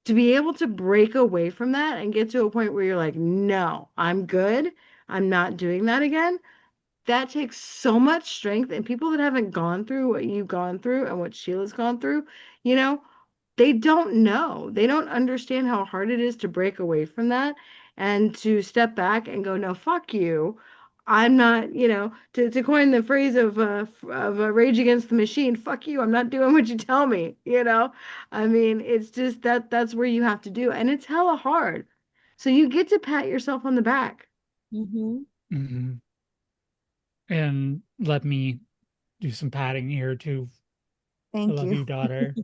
to be able to break away from that and get to a point where you're like, no, I'm good. I'm not doing that again. That takes so much strength. And people that haven't gone through what you've gone through and what Sheila's gone through, you know, they don't know. They don't understand how hard it is to break away from that and to step back and go, no, fuck you. I'm not, to coin the phrase of Rage Against the Machine, fuck you, I'm not doing what you tell me, I mean, it's just that's where you have to do, and it's hella hard. So you get to pat yourself on the back. Mm-hmm. Hmm. And let me do some patting here too. I Thank love you. you, daughter.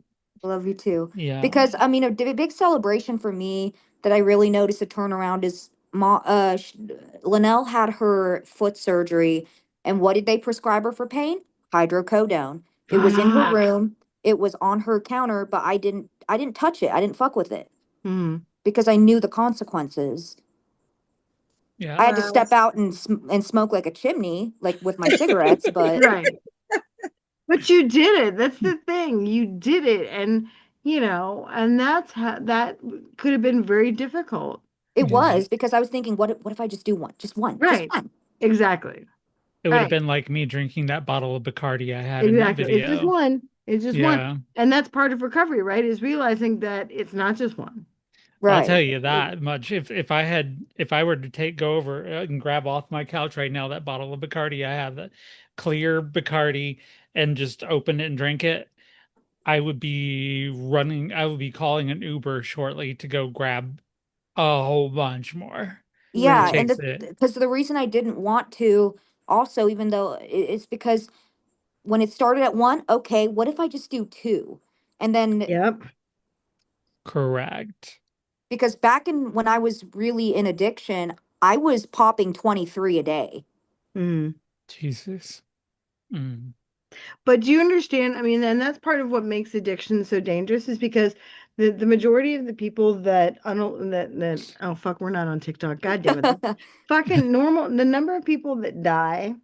Love you too. Yeah. Because I mean, a big celebration for me that I really noticed a turnaround is Linnell had her foot surgery, and what did they prescribe her for pain? Hydrocodone. It was in her Fuck. room. It was on her counter, but I didn't touch it. I didn't fuck with it Hmm. because I knew the consequences. I Yeah. had to Well, step out and smoke like a chimney, like with my cigarettes, but Right. But you did it. That's the thing. You did it. And that's how that could have been very difficult. it Yeah. was because I was thinking, what if I just do one, just Right. one? Exactly. It would have Right. been like me drinking that bottle of Bacardi I had in that Exactly. It's just video. one. It's just one. Yeah. And that's part of recovery, right? Is realizing that it's not just one. I'll tell Right. you that much. If I were to go over and grab off my couch right now that bottle of Bacardi I have, that clear Bacardi, and just open it and drink it, I would be calling an Uber shortly to go grab a whole bunch more to Yeah, Right. and chase it. because the reason I didn't want to also, even though it's because when it started at one, okay, what if I just do two? And then Yep. Correct. because back in when I was really in addiction, I was popping 23 a day. Mm. Jesus. Mm. But do you understand? I mean, and that's part of what makes addiction so dangerous is because the majority of the people that oh fuck, we're not on TikTok. God damn it. The fucking normal the number of people that die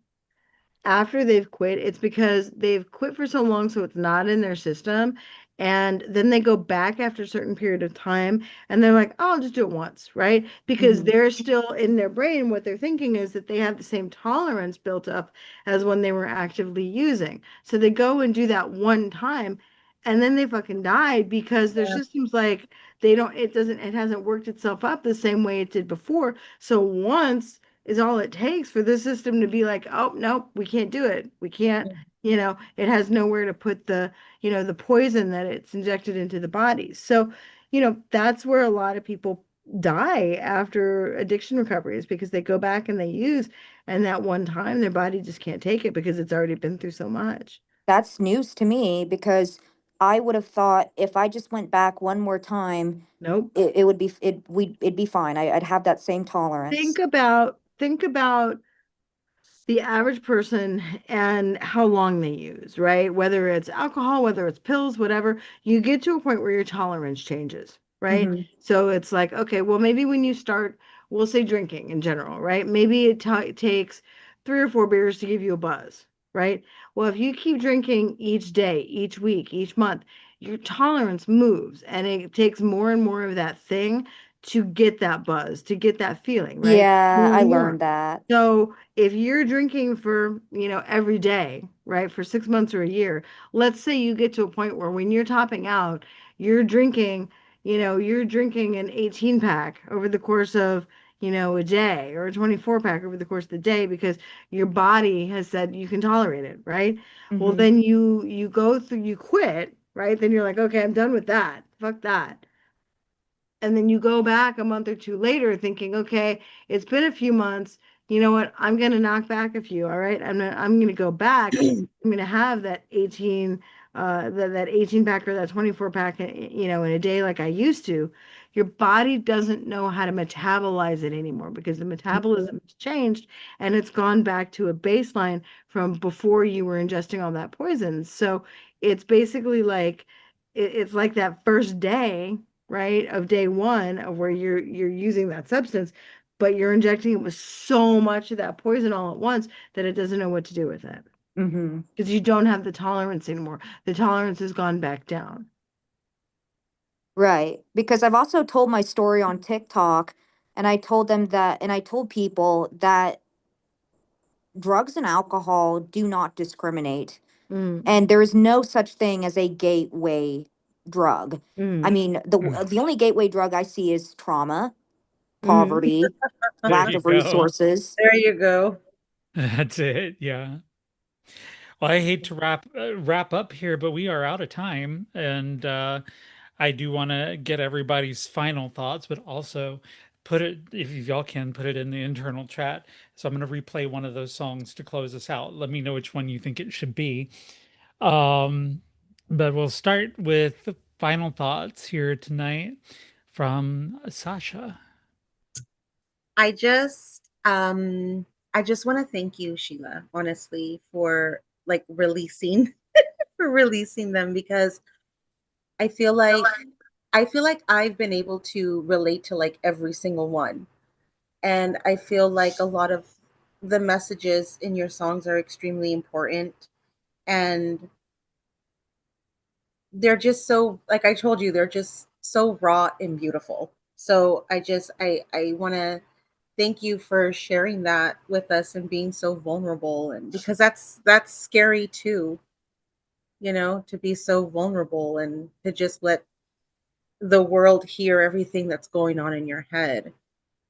after they've quit, it's because they've quit for so long, so it's not in their system. And then they go back after a certain period of time and they're like, oh, I'll just do it once, right? Because Mhm. they're still in their brain. What they're thinking is that they have the same tolerance built up as when they were actively using. So they go and do that one time and then they fucking die because their yeah. system's like, it hasn't worked itself up the same way it did before. So once is all it takes for the system to be like, oh, nope, we can't do it. We can't, it has nowhere to put the poison that it's injected into the body. So, that's where a lot of people die after addiction recovery is because they go back and they use, and that one time their body just can't take it because it's already been through so much. That's news to me because I would have thought if I just went back one more time, Nope. it'd be fine. I'd have that same tolerance. Think about the average person and how long they use, right? Whether it's alcohol, whether it's pills, whatever, you get to a point where your tolerance changes, right? Hmm. So it's like, okay, well, maybe when you start, we'll say drinking in general, right? Maybe it takes 3 or 4 beers to give you a buzz, right? Well, if you keep drinking each day, each week, each month, your tolerance moves and it takes more and more of that thing to get that buzz, to get that feeling, right? Yeah, More I and more. learned that. So if you're drinking for, every day, right, for 6 months or a year, let's say you get to a point where when you're topping out, you're drinking, you're drinking an 18 pack over the course of, a day or a 24 pack over the course of the day because your body has said you can tolerate it, right? Well, Hmm. then you go through, you quit, right? Then you're like, okay, I'm done with that. Fuck that. And then you go back a month or two later thinking, okay, it's been a few months. You know what? I'm going to knock back a few. All right. I'm going to go back. I'm going to have that 18, that 18 pack or that 24 pack, in a day like I used to. Your body doesn't know how to metabolize it anymore because the metabolism has changed and it's gone back to a baseline from before you were ingesting all that poison. So it's basically like, it's like that first day, right, of day one of where you're using that substance, but you're injecting it with so much of that poison all at once that it doesn't know what to do with it Hmm. because you don't have the tolerance anymore. The tolerance has gone back down. Right. Because I've also told my story on TikTok, and I told people that drugs and alcohol do not discriminate. Mm, And there is no such thing as a gateway drug. I mm, mean, Mm. the only gateway drug I see is trauma, mm. poverty, There lack you of go. resources. There you go. That's it. Yeah. Well, I hate to wrap up here, but we are out of time, and I do want to get everybody's final thoughts, but also put it, if y'all can, put it in the internal chat. So I'm going to replay one of those songs to close us out. Let me know which one you think it should be. Um, but we'll start with the final thoughts here tonight from Sasha. I just I just want to thank you, Sheila, honestly, for like releasing for releasing them, because I feel like I feel like I've been able to relate to like every single one. And I feel like a lot of the messages in your songs are extremely important, and they're just so, like I told you, they're just so raw and beautiful. So I want to thank you for sharing that with us and being so vulnerable, and because that's scary too, to be so vulnerable and to just let the world hear everything that's going on in your head.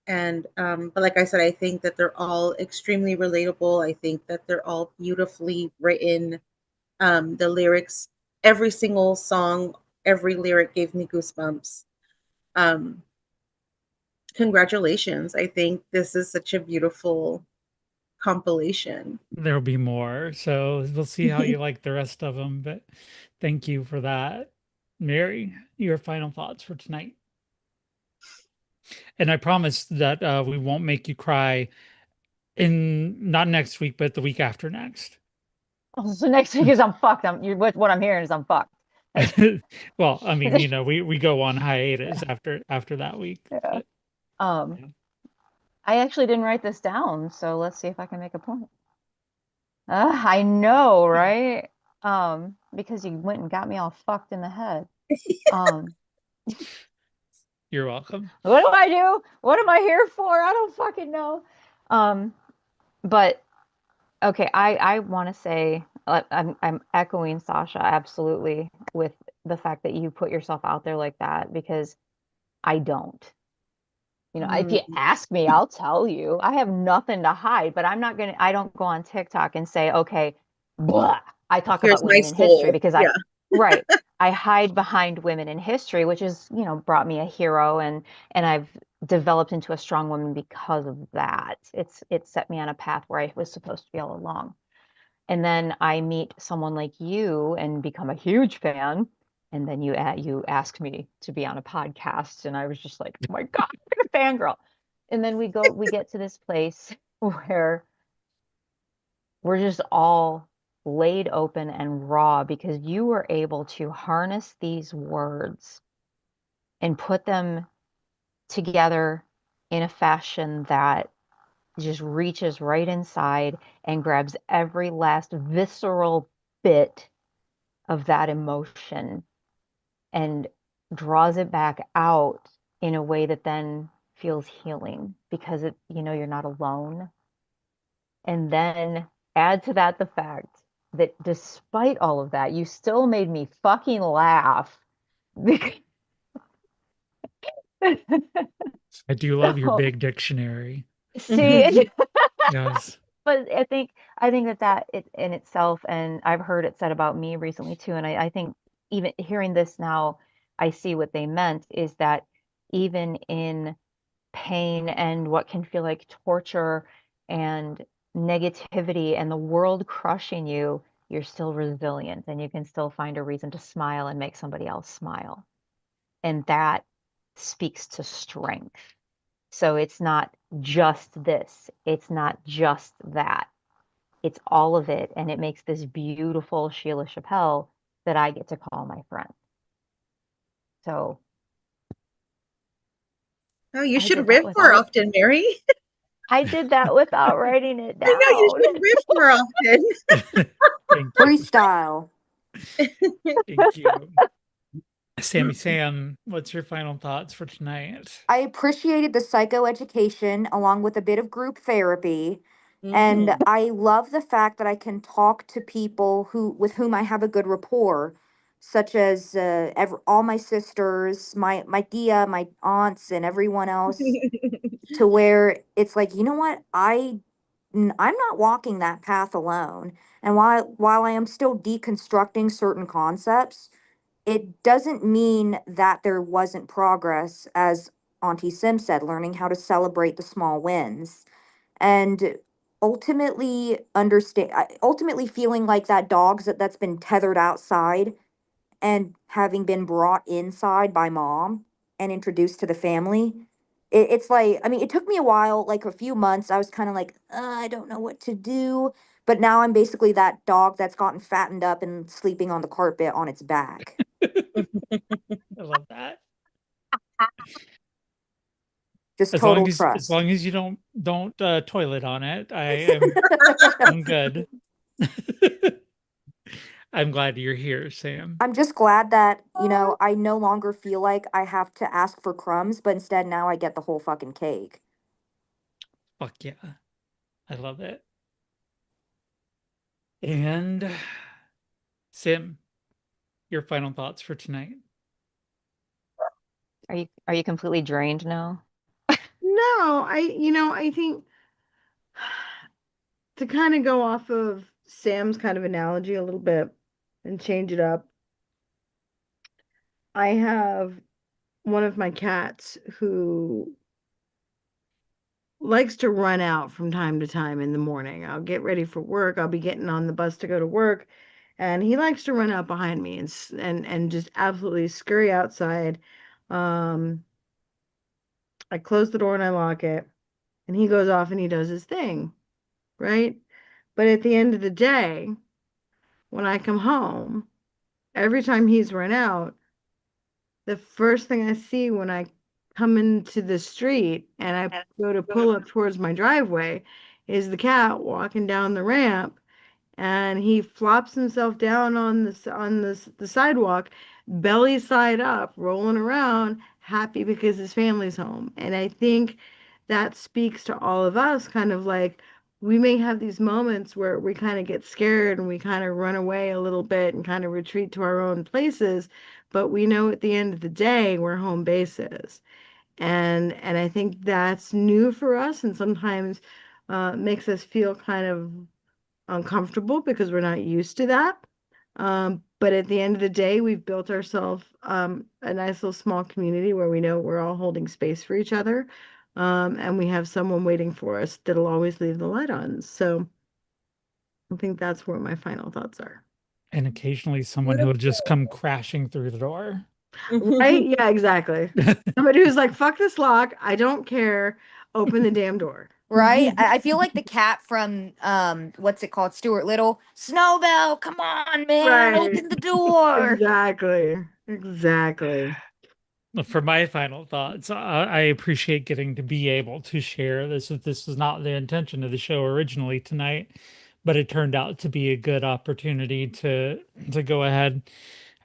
And but like I said, I think that they're all extremely relatable. I think that they're all beautifully written. The lyrics, every single song, every lyric gave me goosebumps. um Congratulations. I think this is such a beautiful compilation. There'll be more, so we'll see how you like the rest of them. But thank you for that. Mary, your final thoughts for tonight. And I promise that we won't make you cry in not next week, but the week after next. Oh, so next week is I'm fucked. What I'm hearing is I'm fucked. Well, I mean, we go on hiatus after that week. Yeah. But I actually didn't write this down, so let's see if I can make a point. I know, right? Because you went and got me all fucked in the head. you're welcome. What do I do? What am I here for? I don't fucking know. But okay, I want to say I'm echoing Sasha absolutely with the fact that you put yourself out there like that, because I don't. If you Mm. ask me, I'll tell you. I have nothing to hide, but I don't go on TikTok and say, okay, blah. I talk Here's about my women in history soul. because Yeah. right, I hide behind women in history, which is, brought me a hero, and I've developed into a strong woman because of that. It set me on a path where I was supposed to be all along. And then I meet someone like you and become a huge fan. And then you ask me to be on a podcast, and I was just like, oh my God, I'm a fangirl. And then we get to this place where we're just all laid open and raw because you were able to harness these words and put them together in a fashion that just reaches right inside and grabs every last visceral bit of that emotion and draws it back out in a way that then feels healing because you're not alone. And then add to that the fact that despite all of that, you still made me fucking laugh. I do love your So, big dictionary. see, Yes. but I think that it in itself, and I've heard it said about me recently too, and I think even hearing this now, I see what they meant is that even in pain and what can feel like torture and negativity and the world crushing you, you're still resilient and you can still find a reason to smile and make somebody else smile. And that speaks to strength. So it's not just this, it's not just that, it's all of it. And it makes this beautiful Sheila Chappelle that I get to call my friend. So Oh, you I did should that riff more without often, Mary. writing it I know you down. should riff more often. Thank you. Freestyle. Thank you. Sammy Sam, what's your final thoughts for tonight? I appreciated the psychoeducation along with a bit of group therapy. And Mhm. I love the fact that I can talk to people with whom I have a good rapport, such as all my sisters, my Dia, my aunts, and everyone else, to where it's like, you know what? I I'm not walking that path alone. And while I am still deconstructing certain concepts, it doesn't mean that there wasn't progress, as Auntie Sim said, learning how to celebrate the small wins and ultimately feeling like that that's been tethered outside and having been brought inside by mom and introduced to the family. It's like, I mean, it took me a while, like a few months. I was kind of like, I don't know what to do. But now I'm basically that dog that's gotten fattened up and sleeping on the carpet on its back. I love that. Just As long total as trust. long as you don't toilet on it, I'm good. I'm glad you're here, Sam. I'm just glad that, I no longer feel like I have to ask for crumbs, but instead now I get the whole fucking cake. Fuck yeah. I love it. And Sim, your final thoughts for tonight. Are you completely drained now? No, I think to kind of go off of Sam's kind of analogy a little bit and change it up. I have one of my cats who likes to run out from time to time in the morning. I'll get ready for work. I'll be getting on the bus to go to work, and he likes to run out behind me and just absolutely scurry outside. Um, I close the door and I lock it, and he goes off and he does his thing, right? But at the end of the day, when I come home, every time he's run out, the first thing I see when I come into the street and I go to pull up towards my driveway is the cat walking down the ramp, and he flops himself down on the sidewalk, belly side up, rolling around, happy because his family's home. And I think that speaks to all of us, kind of like we may have these moments where we kind of get scared and we kind of run away a little bit and kind of retreat to our own places, but we know at the end of the day where home base is. And I think that's new for us and sometimes makes us feel kind of uncomfortable because we're not used to that. But at the end of the day, we've built ourselves a nice little small community where we know we're all holding space for each other. And we have someone waiting for us that'll always leave the light on. So I think that's where my final thoughts are. And occasionally someone who will just come crashing through the door. Right? Yeah, exactly. Somebody who's like, fuck this lock. I don't care. Open the damn door. Right? I feel like the cat from what's it called? Stuart Little. Snowbell, come on, man, Right. open the door. Exactly. Exactly. For my final thoughts, I appreciate getting to be able to share this. This was not the intention of the show originally tonight, but it turned out to be a good opportunity to go ahead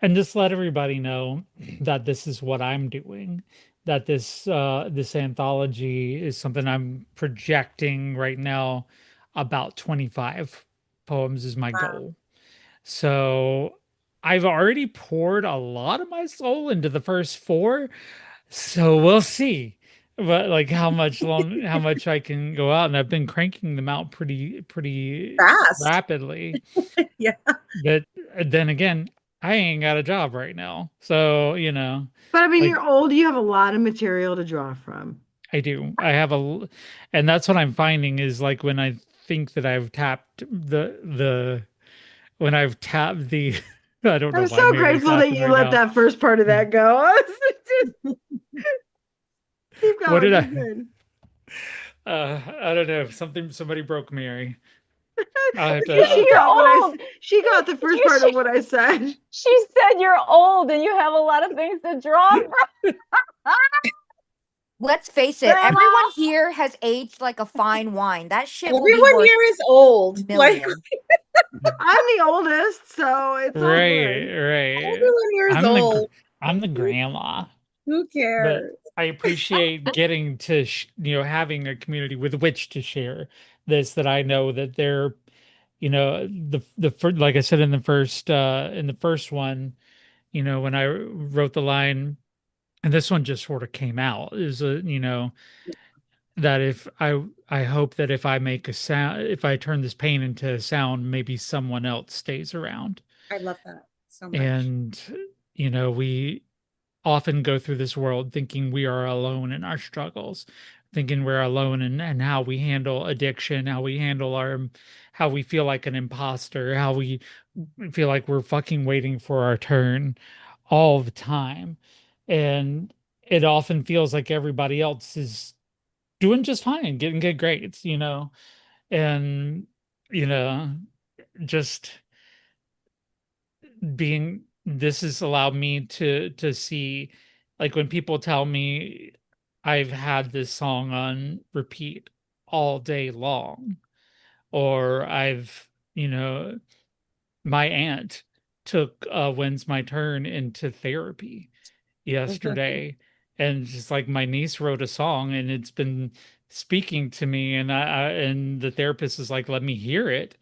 and just let everybody know that this is what I'm doing, that this anthology is something I'm projecting right now. About 25 poems is my Wow. goal. So I've already poured a lot of my soul into the first four, so we'll see. But like how much I can go out, and I've been cranking them out pretty Fast. rapidly. Yeah. But then again, I ain't got a job right now. So, But I mean, like you're old, you have a lot of material to draw from. I do. And that's what I'm finding is like when I think that I've tapped the when I've tapped the I don't know I'm why so Mary's grateful that laughing you right let now. that first part of that go. Keep What going, did you're I good. I don't know. Somebody broke Mary. I'll have to Because she You're got old. she got the first You, part of she, what I said. she said you're old and you have a lot of things to draw from. Let's face it, Grandma. everyone here has aged like a fine wine. That shit will be Everyone worth here is old. Like millions. I'm the oldest, so it's all Right, good. right. everyone here is I'm the gr- old. I'm the grandma. Who But cares? I appreciate getting to having a community with which to share this, that I know that they're like I said in the first one, when I wrote the line, and this one just sort of came out, is that if I hope that if I make a sound, if I turn this pain into a sound, maybe someone else stays around. I love that so much. And, you know, we often go through this world thinking we are alone in our struggles, thinking we're alone in how we handle addiction, how we handle how we feel like an imposter, how we feel like we're fucking waiting for our turn all the time. And it often feels like everybody else is doing just fine, getting good grades, you know, and, you know, just being this has allowed me to see, like, when people tell me I've had this song on repeat all day long, or I've, you know, my aunt took When's My Turn into therapy yesterday, and just like my niece wrote a song and it's been speaking to me, and and the therapist is like, let me hear it,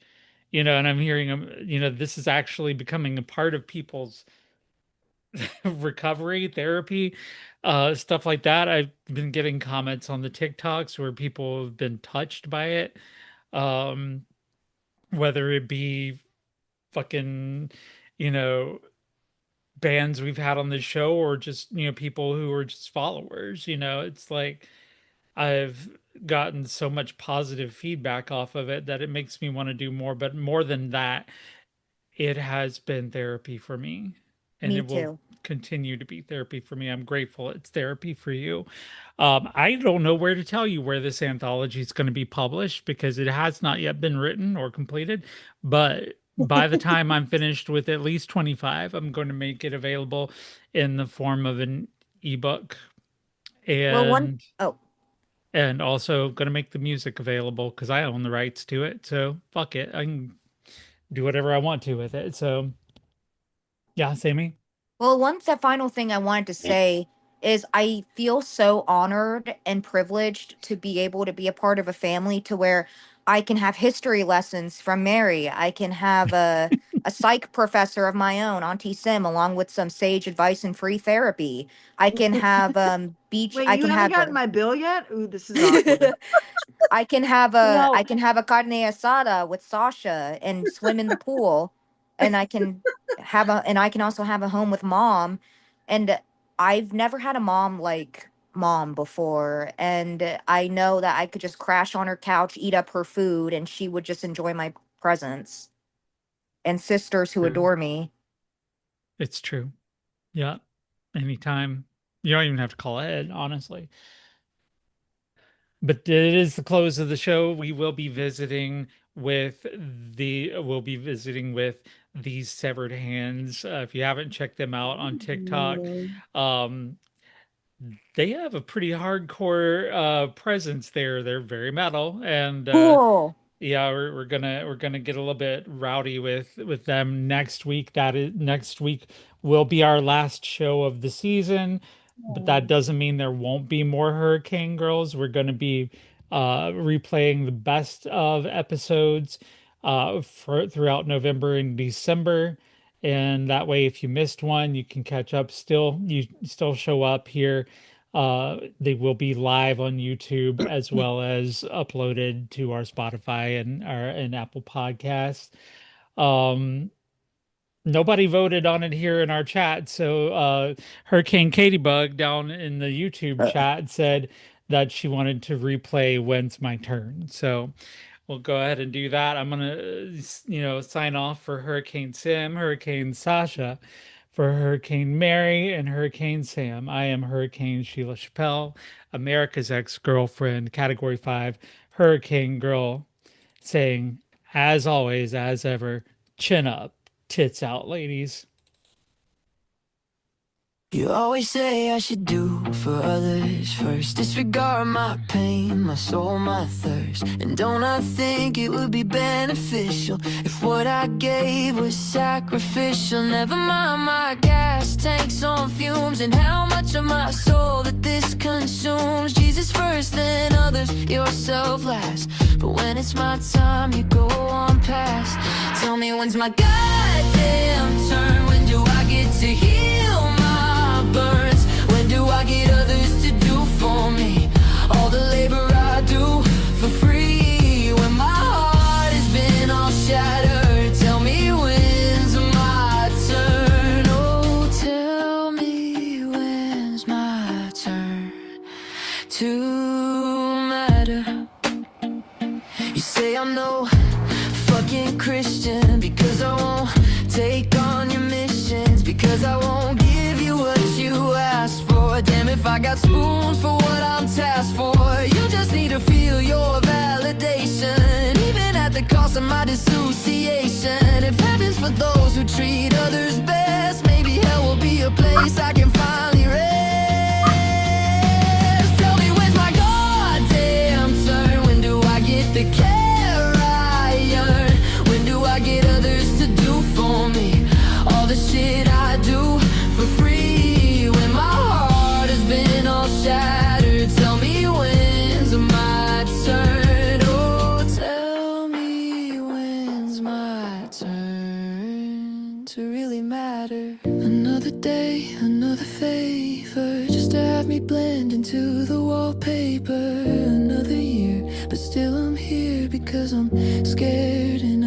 you know, and I'm hearing them, you know, this is actually becoming a part of people's recovery therapy, stuff like that. I've been getting comments on the TikToks where people have been touched by it, um, whether it be fucking, you know, bands we've had on the show, or just, you know, people who are just followers. You know, it's like I've gotten so much positive feedback off of it that it makes me want to do more. But more than that, it has been therapy for me, and Me it will too. continue to be therapy for me. I'm grateful it's therapy for you. I don't know where to tell you where this anthology is going to be published because it has not yet been written or completed. But by the time I'm finished with at least 25, I'm going to make it available in the form of an ebook, Well, one and oh, also going to make the music available because I own the rights to it. So fuck it, I can do whatever I want to with it. So yeah, Sammy. well, one the final thing I wanted to say is I feel so honored and privileged to be able to be a part of a family to where I can have history lessons from Mary. I can have a psych professor of my own, Auntie Sim, along with some sage advice and free therapy. I can have beach. Wait, I you can haven't have gotten my bill yet? Ooh, this is awkward. I can have a carne asada with Sasha and swim in the pool, and I can also have a home with mom, and I've never had a mom like mom before, and I know that I could just crash on her couch, eat up her food, and she would just enjoy my presence, and sisters who True. adore me. It's true. Yeah. Anytime. You don't even have to call ahead, honestly. But it is the close of the show. We will be visiting with we'll be visiting with these severed hands. If you haven't checked them out on TikTok, um, they have a pretty hardcore presence there. They're very metal, and Cool. yeah, we're gonna get a little bit rowdy with them next week. That is next week will be our last show of the season, but that doesn't mean there won't be more Hurricane Girls. We're gonna be replaying the best of episodes for throughout November and December. And that way, if you missed one, you can catch up. Still, you still show up here. They will be live on YouTube as well as uploaded to our Spotify and Apple Podcasts. Um, Nobody voted on it here in our chat, so Hurricane Katybug down in the YouTube chat said that she wanted to replay When's My Turn. So we'll go ahead and do that. I'm gonna, you know, sign off for Hurricane Sim, Hurricane Sasha, for Hurricane Mary, and Hurricane Sam. I am Hurricane Sheila Chappelle, America's ex-girlfriend, Category 5, Hurricane Girl, saying, as always, as ever, chin up, tits out, ladies. You always say I should do for others first. Disregard my pain, my soul, my thirst. And don't I think it would be beneficial if what I gave was sacrificial? Never mind my gas tanks on fumes and how much of my soul that this consumes. Jesus first, then others, yourself last. But when it's my time, you go on past. Tell me when's my goddamn turn? When do I get to heal my burns? When do I get others to do for me all the labor I do for free? take on your missions, because I won't give you what you asked for. Damn if I got spoons for what I'm tasked for. You just need to feel your validation, even at the cost of my dissociation. If heaven's for those who treat others best, maybe hell will be a place I can finally rest. Tell me, when's my goddamn turn? When do I get the care I earn? When do I get others to do for me all the shit I do for free? When my heart has been all shattered, tell me, when's my turn? Oh, tell me, when's my turn to really matter? Another day, another favor, just to have me blend into the wallpaper. Another year, but still I'm here because I'm scared and